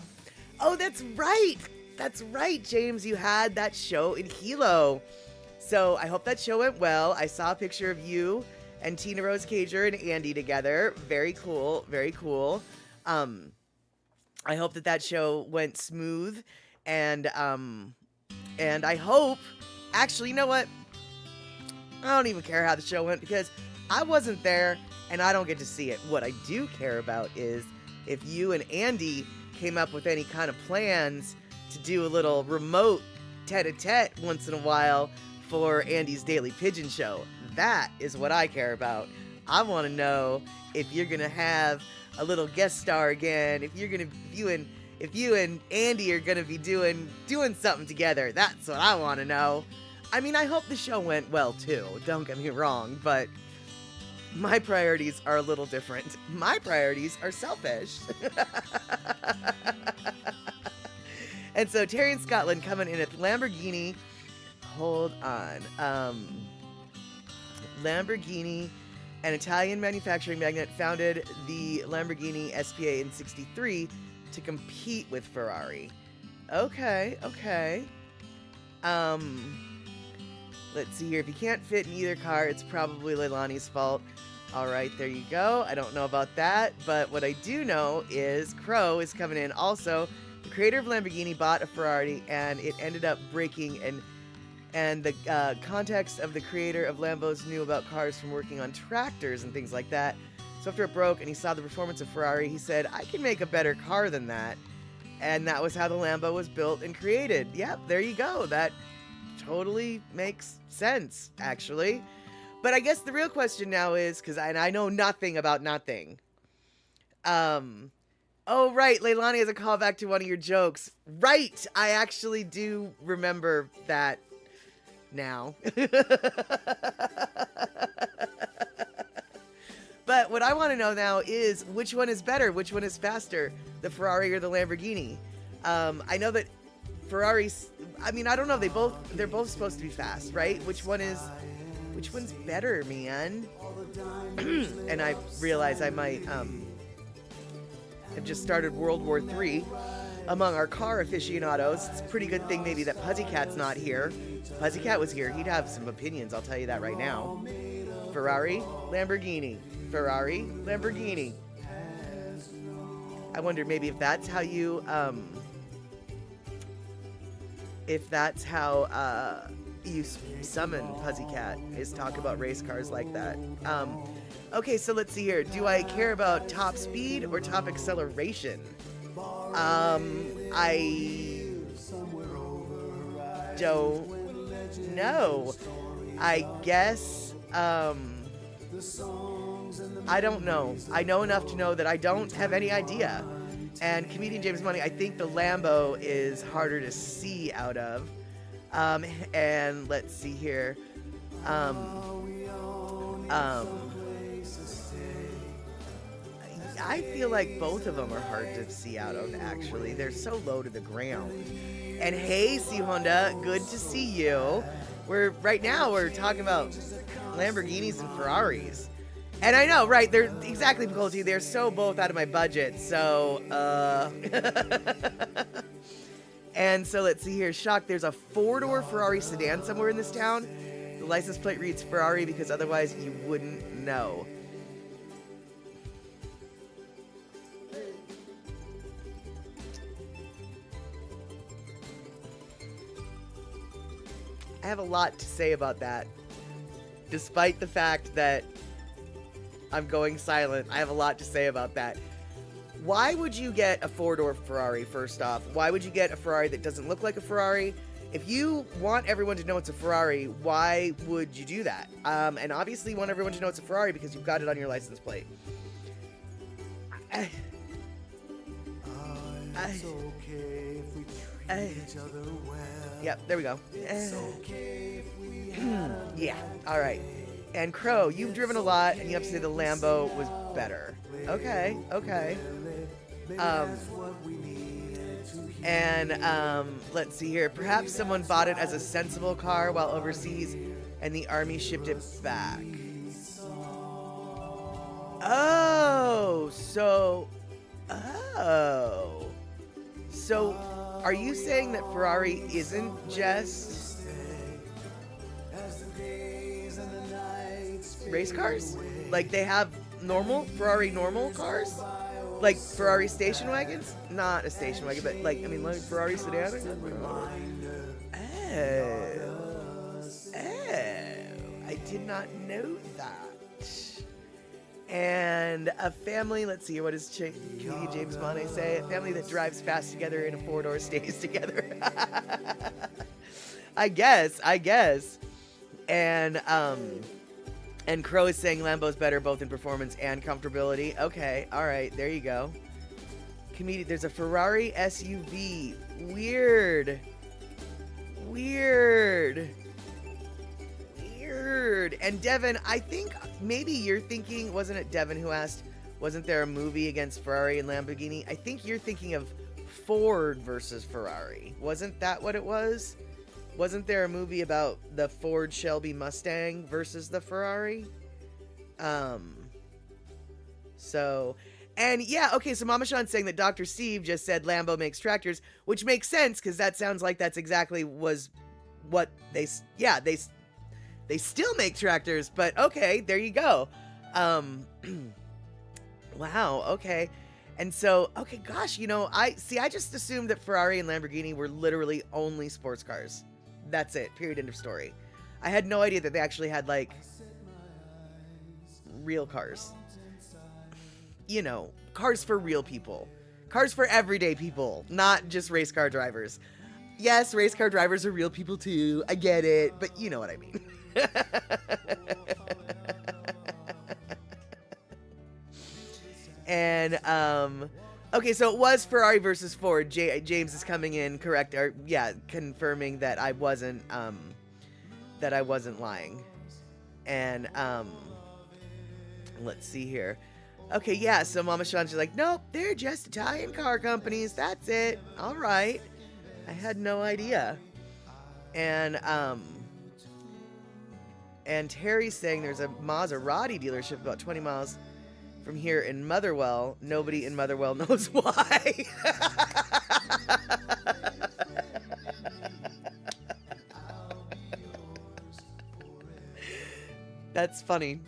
Oh, that's right. That's right, James. You had that show in Hilo. So I hope that show went well. I saw a picture of you and Tina Rose Cager and Andy together. Very cool. Very cool. I hope that show went smooth. And I hope, actually, you know what? I don't even care how the show went because I wasn't there and I don't get to see it. What I do care about is if you and Andy came up with any kind of plans to do a little remote tete-a-tete once in a while for Andy's Daily Pigeon Show. That is what I care about. I want to know if you're gonna have a little guest star again, if you and Andy are gonna be doing something together. That's what I want to know. I mean, I hope the show went well too, don't get me wrong, but my priorities are a little different. My priorities are selfish. And so Terry in Scotland coming in at Lamborghini. Hold on. Lamborghini, an Italian manufacturing magnate, founded the Lamborghini SPA in '63 to compete with Ferrari. Okay. Let's see here. If you can't fit in either car, it's probably Leilani's fault. All right, there you go. I don't know about that, but what I do know is Crow is coming in also. The creator of Lamborghini bought a Ferrari, and it ended up breaking, and the context of the creator of Lambos knew about cars from working on tractors and things like that. So after it broke and he saw the performance of Ferrari, he said, I can make a better car than that. And that was how the Lambo was built and created. Yep, there you go. That totally makes sense, actually. But I guess the real question now is, because I know nothing about nothing. Oh, right, Leilani has a callback to one of your jokes. Right, I actually do remember that now. But what I want to know now is, which one is better? Which one is faster? The Ferrari or the Lamborghini? I know that Ferraris, I mean, I don't know, they're both supposed to be fast, right? Which one's better, man? And I realize I might have just started World War III among our car aficionados. It's a pretty good thing maybe that Puzzycat's not here. If Puzzycat was here, he'd have some opinions, I'll tell you that right now. Ferrari, Lamborghini. Ferrari, Lamborghini. I wonder maybe if that's how you, you summon Puzzycat, is talk about race cars like that. Okay, so let's see here. Do I care about top speed or top acceleration? I don't know. I guess, I don't know. I know enough to know that I don't have any idea. And comedian James Money, I think the Lambo is harder to see out of. And let's see here. I feel like both of them are hard to see out of, actually. They're so low to the ground. And hey, C Honda, good to see you. Right now we're talking about Lamborghinis and Ferraris. And I know, right, they're exactly, Colty, they're so both out of my budget, so, And so let's see here, Shock, there's a 4-door Ferrari sedan somewhere in this town. The license plate reads Ferrari because otherwise you wouldn't know. I have a lot to say about that. Despite the fact that I'm going silent, I have a lot to say about that. Why would you get a 4-door Ferrari, first off? Why would you get a Ferrari that doesn't look like a Ferrari? If you want everyone to know it's a Ferrari, why would you do that? And obviously you want everyone to know it's a Ferrari because you've got it on your license plate. It's okay if we treat each other well. Yep, there we go. It's okay if we Yeah, all right. And Crow, you've driven a lot, and you have to say the Lambo was better. Okay. Let's see here. Perhaps someone bought it as a sensible car while overseas, and the army shipped it back. So, are you saying that Ferrari isn't just race cars? Like they have Ferrari normal cars? Like Ferrari station wagons? Not a station wagon, but like Ferrari sedan or something? Oh, I did not know that. And a family, let's see, what does James Bond say? A family that drives fast together in a four-door stays together. I guess. And Crow is saying Lambo's better both in performance and comfortability. Okay, all right, there you go. There's a Ferrari SUV. Weird. And Devin, I think maybe you're thinking, wasn't it Devin who asked, wasn't there a movie against Ferrari and Lamborghini? I think you're thinking of Ford versus Ferrari. Wasn't that what it was? Wasn't there a movie about the Ford Shelby Mustang versus the Ferrari? So Mama Sean's saying that Dr. Steve just said Lambo makes tractors, which makes sense because that sounds like that's exactly was what they still make tractors, but okay, there you go. Wow, okay. And so, okay, gosh, I just assumed that Ferrari and Lamborghini were literally only sports cars. That's it, period, end of story. I had no idea that they actually had, like, real cars. Cars for real people. Cars for everyday people, not just race car drivers. Yes, race car drivers are real people too, I get it, but you know what I mean. And okay, so it was Ferrari versus Ford. James is coming in confirming that I wasn't lying. And let's see here. Okay, yeah, so Mama Sean's just like, nope, they're just Italian car companies, that's it. All right, I had no idea. And Terry's saying there's a Maserati dealership about 20 miles from here in Motherwell. Nobody in Motherwell knows why. That's funny.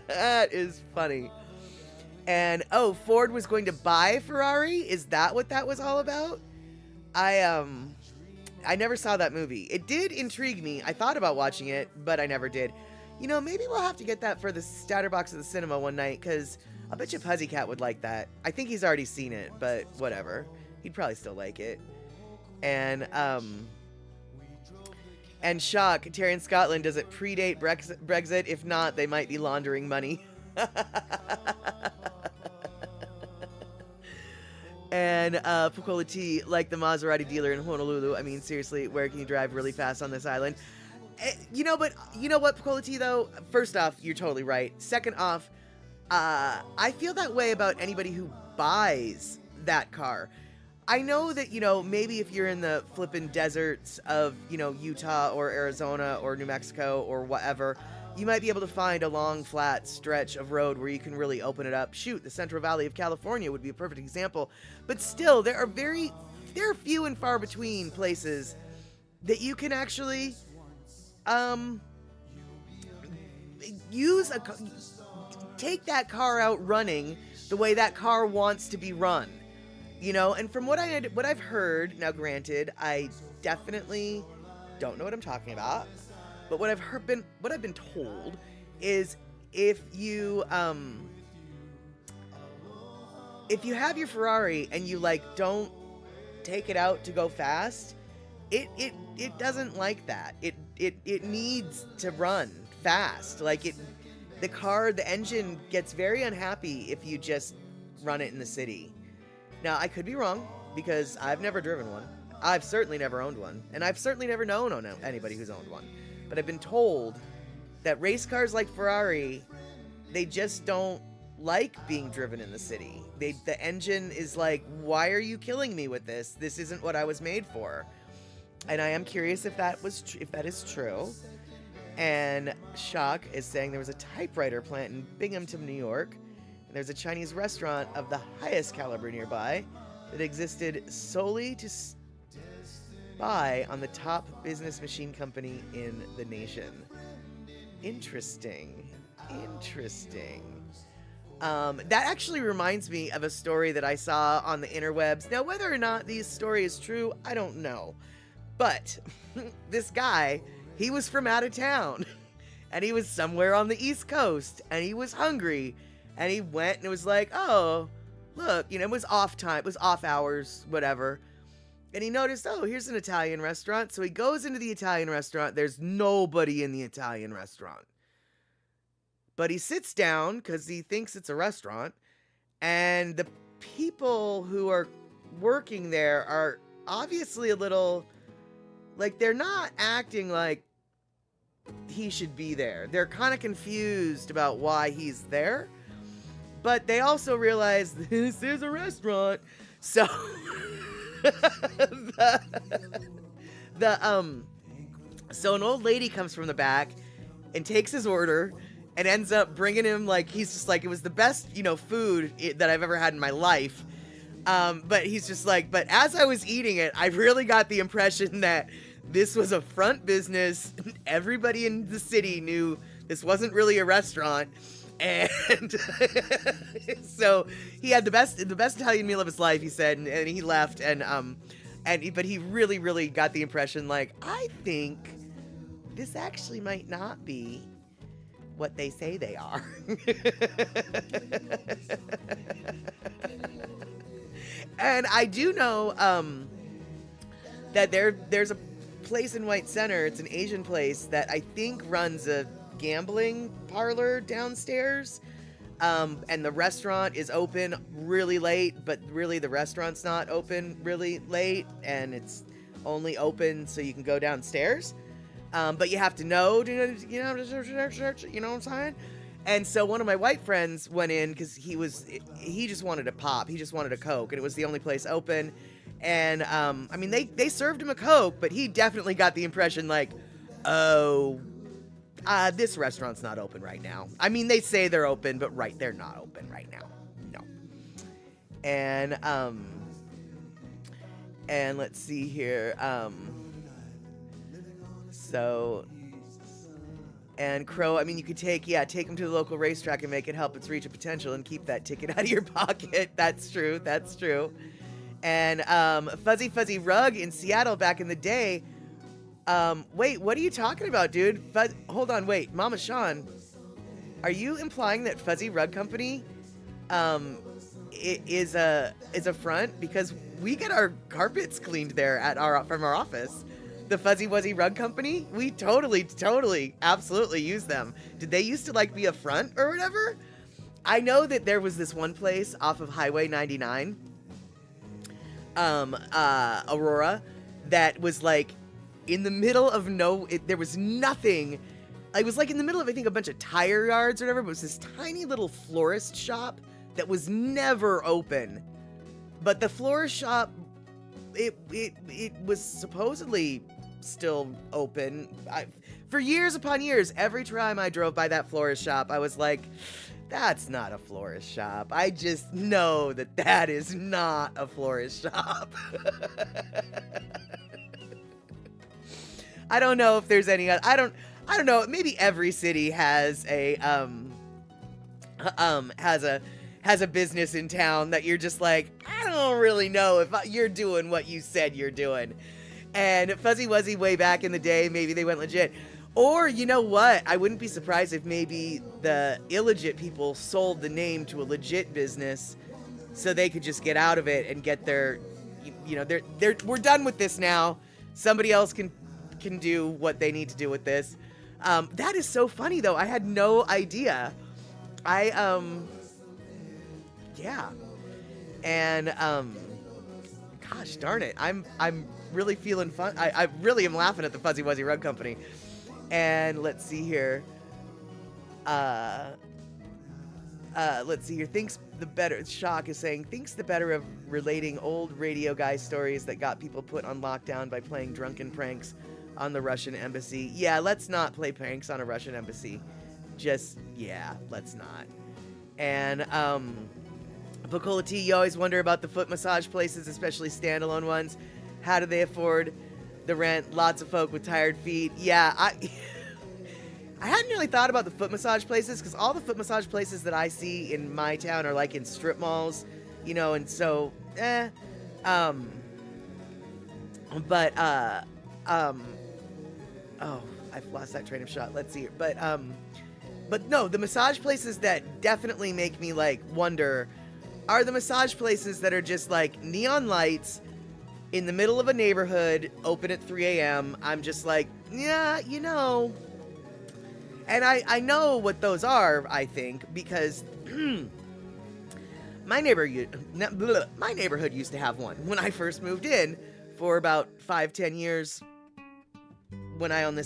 That is funny. And Ford was going to buy Ferrari? Is that what that was all about? I never saw that movie. It did intrigue me. I thought about watching it, but I never did. Maybe we'll have to get that for the starter box of the cinema one night, because I bet you Puzzycat would like that. I think he's already seen it, but whatever. He'd probably still like it. And shock, Terry in Scotland, does it predate Brexit? If not, they might be laundering money. And Pukola T, like the Maserati dealer in Honolulu. I mean, seriously, where can you drive really fast on this island? But you know what, Pukola T, though? First off, you're totally right. Second off, I feel that way about anybody who buys that car. I know that, maybe if you're in the flippin' deserts of, Utah or Arizona or New Mexico or whatever, you might be able to find a long, flat stretch of road where you can really open it up. Shoot, the Central Valley of California would be a perfect example. But still, there are few and far between places that you can actually take that car out running the way that car wants to be run. And from what I've heard, now granted, I definitely don't know what I'm talking about, but what I've been told is if you have your Ferrari and you don't take it out to go fast, it doesn't like that. It needs to run fast. The engine gets very unhappy if you just run it in the city. Now, I could be wrong, because I've never driven one. I've certainly never owned one, and I've certainly never known anybody who's owned one. But I've been told that race cars like Ferrari, they just don't like being driven in the city. The engine is like, why are you killing me with this? This isn't what I was made for. And I am curious if that is true. And Shock is saying there was a typewriter plant in Binghamton, New York, and there's a Chinese restaurant of the highest caliber nearby that existed solely to spy on the top business machine company in the nation. Interesting. That actually reminds me of a story that I saw on the interwebs. Now, whether or not this story is true, I don't know. But this guy, he was from out of town. and he was somewhere on the East Coast, and he was hungry, and he went and it was like, oh, look, it was off time, it was off hours, whatever. And he noticed, oh, here's an Italian restaurant. So he goes into the Italian restaurant. There's nobody in the Italian restaurant. But he sits down because he thinks it's a restaurant. And the people who are working there are obviously a little, like, they're not acting like he should be there. They're kind of confused about why he's there. But they also realize this is a restaurant. So so an old lady comes from the back and takes his order and ends up bringing him, like, he's just like, it was the best, food that I've ever had in my life. But he's just like, but as I was eating it, I really got the impression that this was a front business. Everybody in the city knew this wasn't really a restaurant. And so he had the best Italian meal of his life, he said, and he left. But he really, really got the impression, like, I think this actually might not be what they say they are. And I do know that there's a place in White Center. It's an Asian place that I think runs a gambling parlor downstairs. And the restaurant is open really late, but really the restaurant's not open really late, and it's only open so you can go downstairs. But you have to know, you know what I'm saying? And so one of my white friends went in because he just wanted a pop. He just wanted a Coke, and it was the only place open. And, I mean, they served him a Coke, but he definitely got the impression, like, oh, this restaurant's not open right now. I mean, they say they're open, but they're not open right now. No. And let's see here. And Crow, I mean, you could take him to the local racetrack and make it help its reach of potential and keep that ticket out of your pocket. That's true. And Fuzzy Fuzzy Rug in Seattle back in the day. Wait, what are you talking about, dude? Hold on, wait. Mama Sean, are you implying that Fuzzy Rug Company is a front? Because we get our carpets cleaned there from our office. The Fuzzy Wuzzy Rug Company, we totally, absolutely use them. Did they used to, like, be a front or whatever? I know that there was this one place off of Highway 99, Aurora, that was, like, in the middle of there was nothing. I was, like, in the middle of, I think, a bunch of tire yards or whatever, but it was this tiny little florist shop that was never open. But the florist shop, it was supposedly still open. For years upon years, every time I drove by that florist shop, I was like, that's not a florist shop. I just know that is not a florist shop. I don't know if there's any, I don't know, maybe every city has has a business in town that you're just like, I don't really know if you're doing what you said you're doing. And Fuzzy Wuzzy way back in the day, maybe they went legit. Or, you know what? I wouldn't be surprised if maybe the illegit people sold the name to a legit business so they could just get out of it and get their, we're done with this now. Somebody else can do what they need to do with this. That is so funny, though. I had no idea. Yeah. And, gosh darn it. I'm really feeling fun. I really am laughing at the Fuzzy Wuzzy Rug Company. And let's see here. Let's see here. Shock is saying, thinks the better of relating old radio guy stories that got people put on lockdown by playing drunken pranks on the Russian embassy. Yeah, let's not play pranks on a Russian embassy. Let's not. And, Bacola T, you always wonder about the foot massage places, especially standalone ones. How do they afford the rent? Lots of folk with tired feet. Yeah, I hadn't really thought about the foot massage places, because all the foot massage places that I see in my town are like in strip malls, and so, oh, I've lost that train of shot. Let's see. But no, the massage places that definitely make me like wonder are the massage places that are just like neon lights in the middle of a neighborhood, open at 3 a.m. I'm just like, yeah, you know. And I know what those are, I think, because my neighborhood used to have one when I first moved in for about 5-10 years. When I owned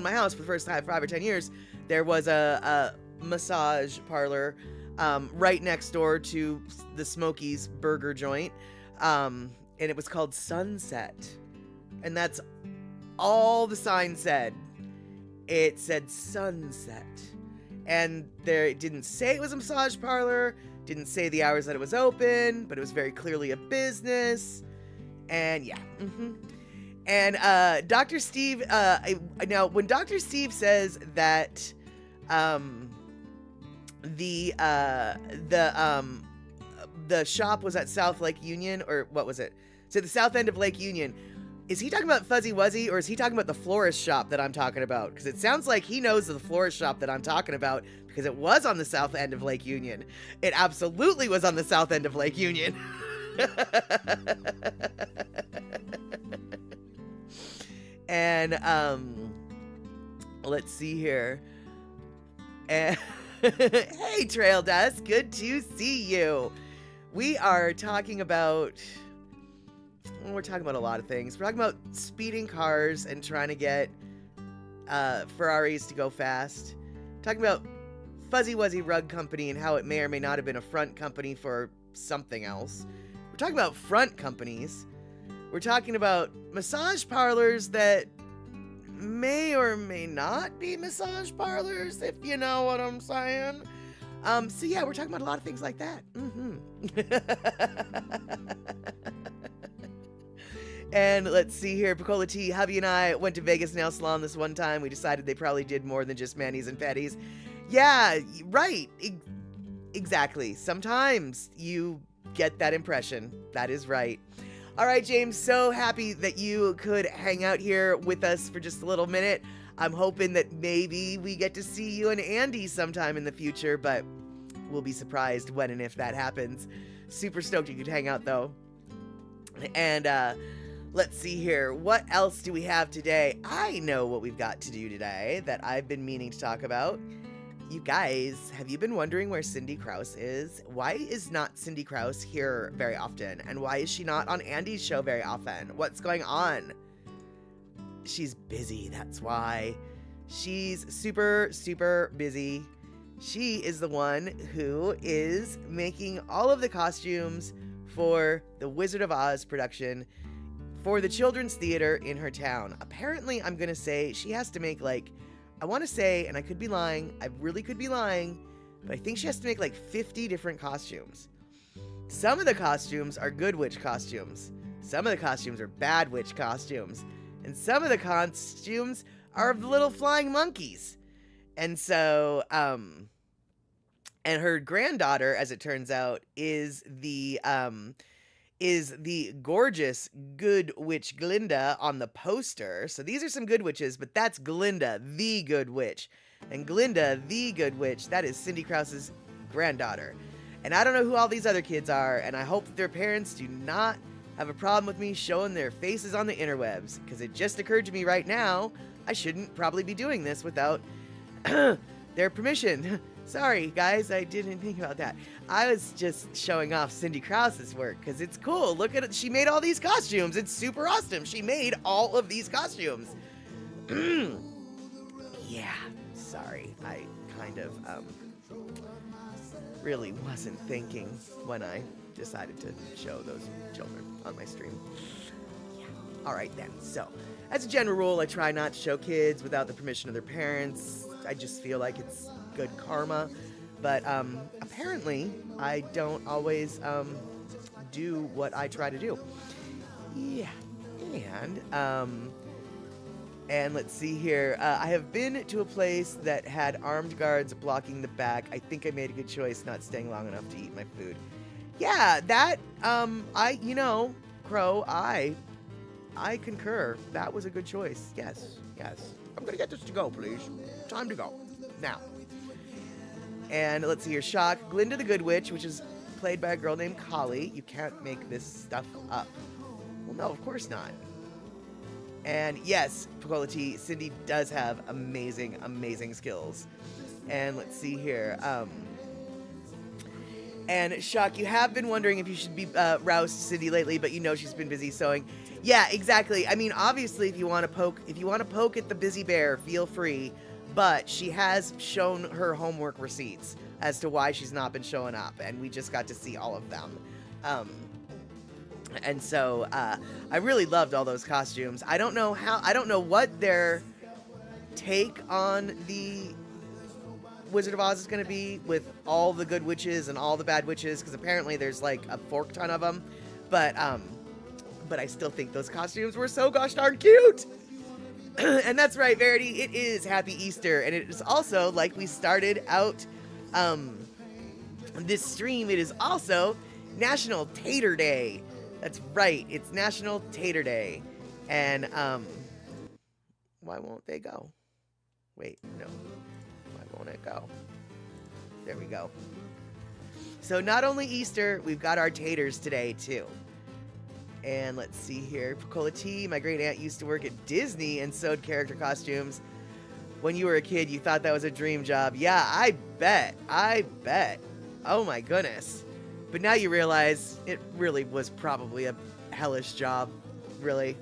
my house for the first time, 5 or 10 years, there was a massage parlor right next door to the Smokies burger joint, and it was called Sunset, and that's all the sign said. It said Sunset, and it didn't say it was a massage parlor, didn't say the hours that it was open, but it was very clearly a business, and yeah. And Dr. Steve, now when Dr. Steve says that the shop was at South Lake Union, or what was it? So the south end of Lake Union. Is he talking about Fuzzy Wuzzy, or is he talking about the florist shop that I'm talking about? Because it sounds like he knows the florist shop that I'm talking about, because it was on the south end of Lake Union. It absolutely was on the south end of Lake Union. And let's see here. And hey, Trail Dust, good to see you. We are talking about, we're talking about a lot of things. We're talking about speeding cars and trying to get Ferraris to go fast. Talking about Fuzzy Wuzzy Rug Company and how it may or may not have been a front company for something else. We're talking about front companies. We're talking about massage parlors that may or may not be massage parlors, if you know what I'm saying. So yeah, we're talking about a lot of things like that. And let's see here, Picola T, hubby and I went to Vegas Nail Salon this one time. We decided they probably did more than just manis and petties. Yeah, right. Exactly. Sometimes you get that impression. That is right. All right, James, so happy that you could hang out here with us for just a little minute. I'm hoping that maybe we get to see you and Andy sometime in the future, but we'll be surprised when and if that happens. Super stoked you could hang out, though. And let's see here. What else do we have today? I know what we've got to do today that I've been meaning to talk about. You guys, have you been wondering where Cindy Krause is? Why is not Cindy Krause here very often? And why is she not on Andy's show very often? What's going on? She's busy, that's why. She's super, super busy. She is the one who is making all of the costumes for the Wizard of Oz production for the Children's Theater in her town. Apparently, I'm going to say she has to make like, I want to say, and I could be lying, I really could be lying, but I think she has to make like 50 different costumes. Some of the costumes are good witch costumes. Some of the costumes are bad witch costumes. And some of the costumes are of the little flying monkeys. And so, and her granddaughter, as it turns out, is the gorgeous good witch Glinda on the poster. So these are some good witches, but that's Glinda, the good witch. And Glinda, the good witch, that is Cindy Krause's granddaughter. And I don't know who all these other kids are, and I hope that their parents do not have a problem with me showing their faces on the interwebs, because it just occurred to me right now, I shouldn't probably be doing this without their permission. Sorry, guys, I didn't think about that. I was just showing off Cindy Krause's work, because it's cool. Look at it. She made all these costumes. It's super awesome. She made all of these costumes. Yeah, sorry. I kind of really wasn't thinking when I decided to show those children on my stream. Yeah. All right, then. So, as a general rule, I try not to show kids without the permission of their parents. I just feel like it's good karma, but apparently I don't always do what I try to do. Yeah, and let's see here. I have been to a place that had armed guards blocking the back. I think I made a good choice not staying long enough to eat my food. Yeah, that Crow, I concur. That was a good choice. Yes. I'm gonna get this to go, please. Time to go. Now. And let's see here. Shock, Glinda the Good Witch, which is played by a girl named Kali. You can't make this stuff up. Well, no, of course not. And yes, Pacola T, Cindy does have amazing, amazing skills. And let's see here. And Shock, you have been wondering if you should be roused Cindy lately, but you know she's been busy sewing. Yeah, exactly. I mean, obviously, if you want to poke at the busy bear, feel free. But she has shown her homework receipts as to why she's not been showing up, and we just got to see all of them. And so I really loved all those costumes. I don't know what their take on the Wizard of Oz is going to be with all the good witches and all the bad witches, because apparently there's like a fork ton of them. But I still think those costumes were so gosh darn cute. And that's right, Verity, it is Happy Easter, and it is also, like we started out this stream, it is also National Tater Day. That's right, it's National Tater Day. And, why won't they go? Wait, no. Why won't it go? There we go. So not only Easter, we've got our taters today, too. And let's see here. Pacola T, my great aunt used to work at Disney and sewed character costumes. When you were a kid, you thought that was a dream job. Yeah, I bet. Oh my goodness. But now you realize it really was probably a hellish job. Really.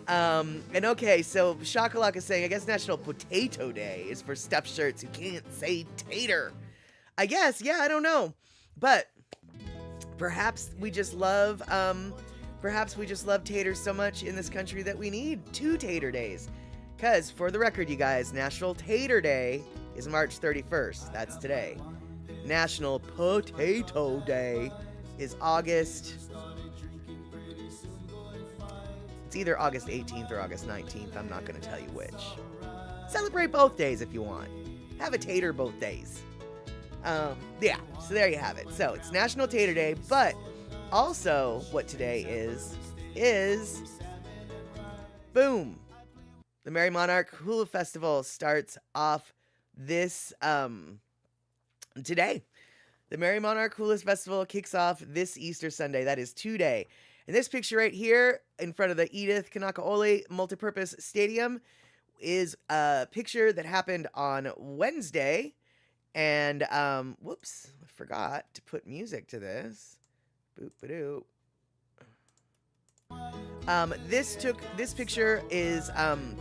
And okay, so Shakalaka is saying, I guess National Potato Day is for stuffed shirts who can't say tater. I guess, yeah, I don't know. But perhaps we just love taters so much in this country that we need 2 Tater Days. Because, for the record, you guys, National Tater Day is March 31st. That's today. National Potato Day is August... It's either August 18th or August 19th. I'm not going to tell you which. Celebrate both days if you want. Have a tater both days. Yeah, so there you have it. So it's National Tater Day, but also what today is boom. The Merry Monarch Hula Festival starts off this today. The Merry Monarch Hula Festival kicks off this Easter Sunday. That is today. And this picture right here in front of the Edith Kanakaole Multipurpose Stadium is a picture that happened on Wednesday. And, whoops, I forgot to put music to this. Boop-a-doop. This picture is,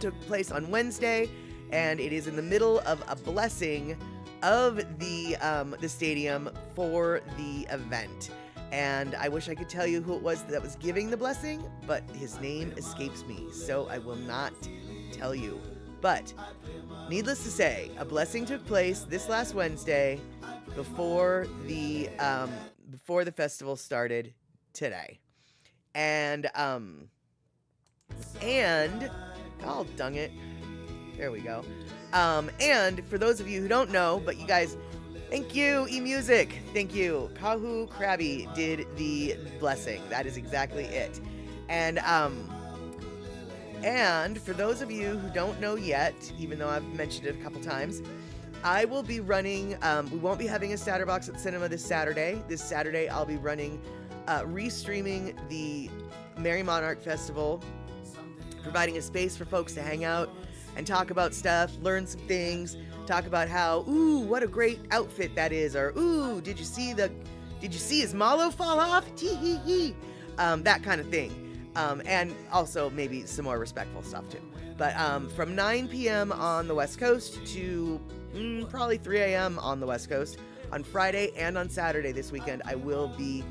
took place on Wednesday, and it is in the middle of a blessing of the stadium for the event. And I wish I could tell you who it was that was giving the blessing, but his name escapes me, so I will not tell you. But, needless to say, a blessing took place this last Wednesday before the festival started today. And oh, dang it. There we go. And for those of you who don't know, but you guys, thank you, eMusic. Thank you. Kahu Krabby did the blessing. That is exactly it. And for those of you who don't know yet, even though I've mentioned it a couple times, I will be running, we won't be having a Satterbox at Cinema this Saturday. This Saturday, I'll be running, restreaming the Merry Monarch Festival, providing a space for folks to hang out and talk about stuff, learn some things, talk about how, ooh, what a great outfit that is, or ooh, did you see his mallow fall off? Tee-hee-hee. That kind of thing. And also maybe some more respectful stuff too. But from 9 p.m. on the West Coast to probably 3 a.m. on the West Coast, on Friday and on Saturday this weekend, I will be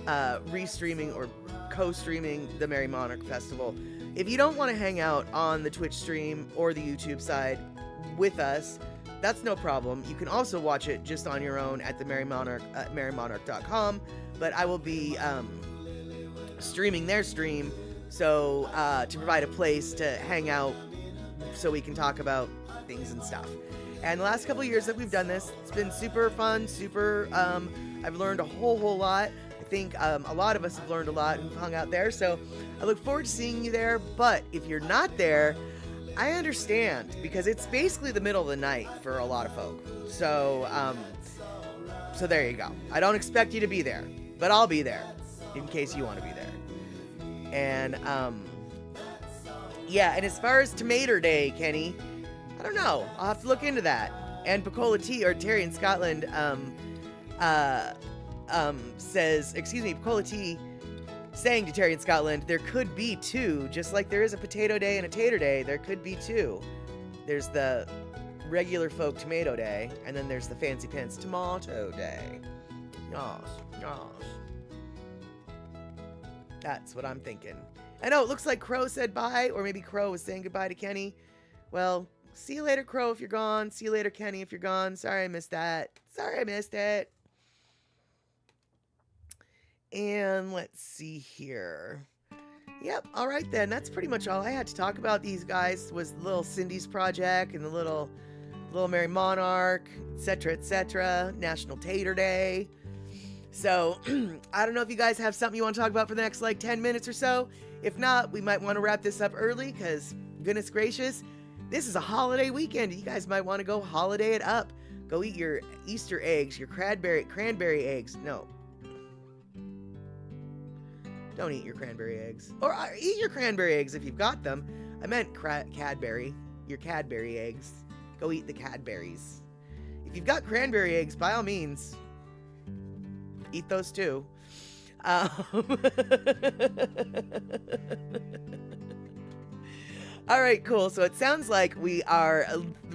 restreaming or co-streaming the Merry Monarch Festival. If you don't want to hang out on the Twitch stream or the YouTube side with us, that's no problem. You can also watch it just on your own at the Merry Monarch at merrymonarch.com. But I will be streaming their stream, so to provide a place to hang out so we can talk about things and stuff. And the last couple of years that we've done this, it's been super fun, super I've learned a whole lot. I think a lot of us have learned a lot who've hung out there. So I look forward to seeing you there. But if you're not there, I understand, because it's basically the middle of the night for a lot of folk. So, so there you go. I don't expect you to be there, but I'll be there in case you want to be there. And, yeah, and as far as Tomato Day, Kenny, I don't know. I'll have to look into that. And Pecola T, or Terry in Scotland, says, excuse me, Pecola T saying to Terry in Scotland, there could be two, just like there is a Potato Day and a Tater Day, there could be two. There's the regular folk Tomato Day, and then there's the Fancy Pants Tomato Day. Yes. That's what I'm thinking. I know, it looks like Crow said bye, or maybe Crow was saying goodbye to Kenny. Well, see you later, Crow, if you're gone. See you later, Kenny, if you're gone. Sorry I missed that. Sorry I missed it. And let's see here. Yep, all right then. That's pretty much all I had to talk about. These guys was little Cindy's Project and the little Mary Monarch, etc., National Tater Day. So, I don't know if you guys have something you want to talk about for the next, 10 minutes or so. If not, we might want to wrap this up early, because, goodness gracious, this is a holiday weekend. You guys might want to go holiday it up. Go eat your Easter eggs, your cranberry eggs. No. Don't eat your cranberry eggs. Or eat your cranberry eggs if you've got them. I meant Cadbury. Your Cadbury eggs. Go eat the Cadberries. If you've got cranberry eggs, by all means, eat those too. All right, cool. So it sounds like we are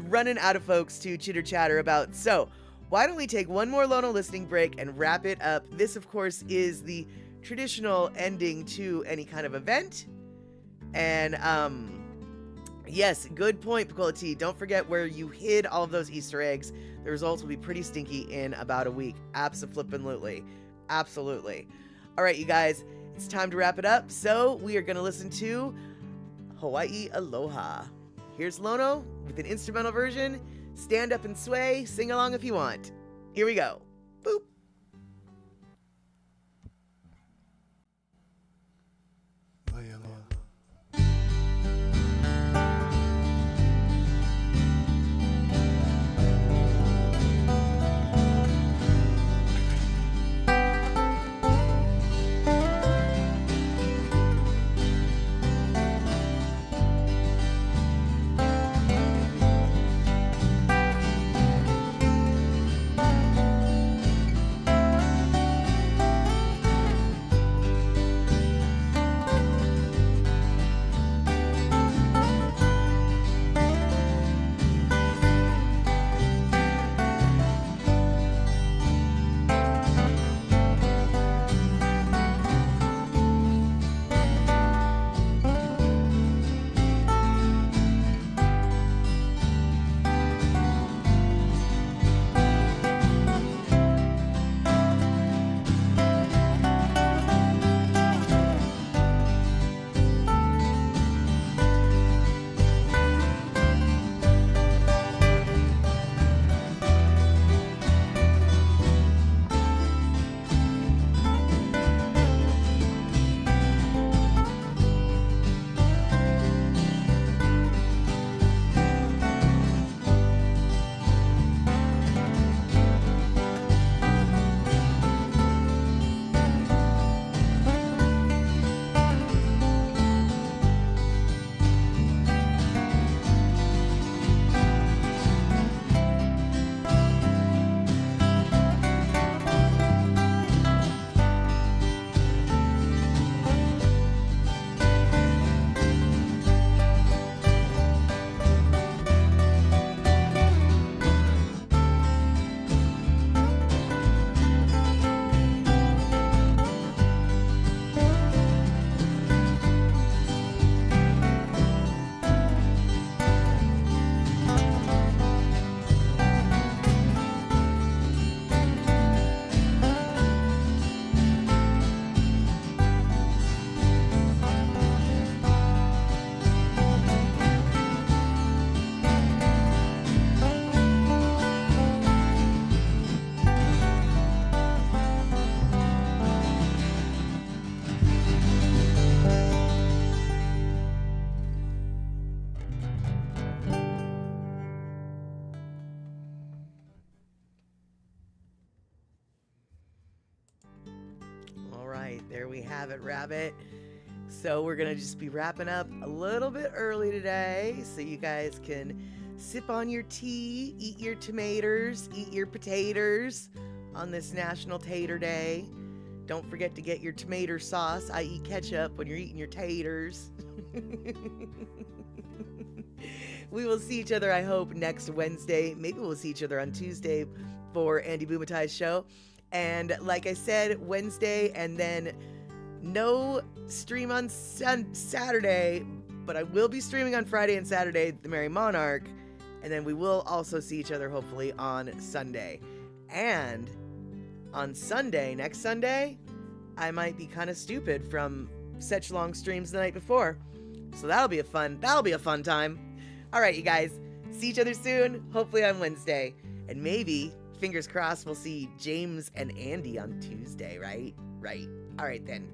running out of folks to chitter chatter about. So why don't we take one more Lono listening break and wrap it up? This, of course, is the traditional ending to any kind of event. And yes, good point, Pecola T. Don't forget where you hid all of those Easter eggs. The results will be pretty stinky in about a week. Abso-flippin'-lutely. Absolutely. All right, you guys, it's time to wrap it up. So we are going to listen to Hawaii Aloha. Here's Lono with an instrumental version. Stand up and sway. Sing along if you want. Here we go. Boop. There we have it, Rabbit. So we're going to just be wrapping up a little bit early today so you guys can sip on your tea, eat your tomatoes, eat your potatoes on this National Tater Day. Don't forget to get your tomato sauce, i.e. ketchup, when you're eating your taters. We will see each other, I hope, next Wednesday. Maybe we'll see each other on Tuesday for Andy Bumatai's show. And like I said, Wednesday, and then no stream on Saturday, but I will be streaming on Friday and Saturday, The Merry Monarch. And then we will also see each other, hopefully, on Sunday. And on Sunday, next Sunday, I might be kind of stupid from such long streams the night before. So that'll be a fun time. All right, you guys, see each other soon, hopefully on Wednesday. And maybe, fingers crossed, we'll see James and Andy on Tuesday, right? Right. All right, then.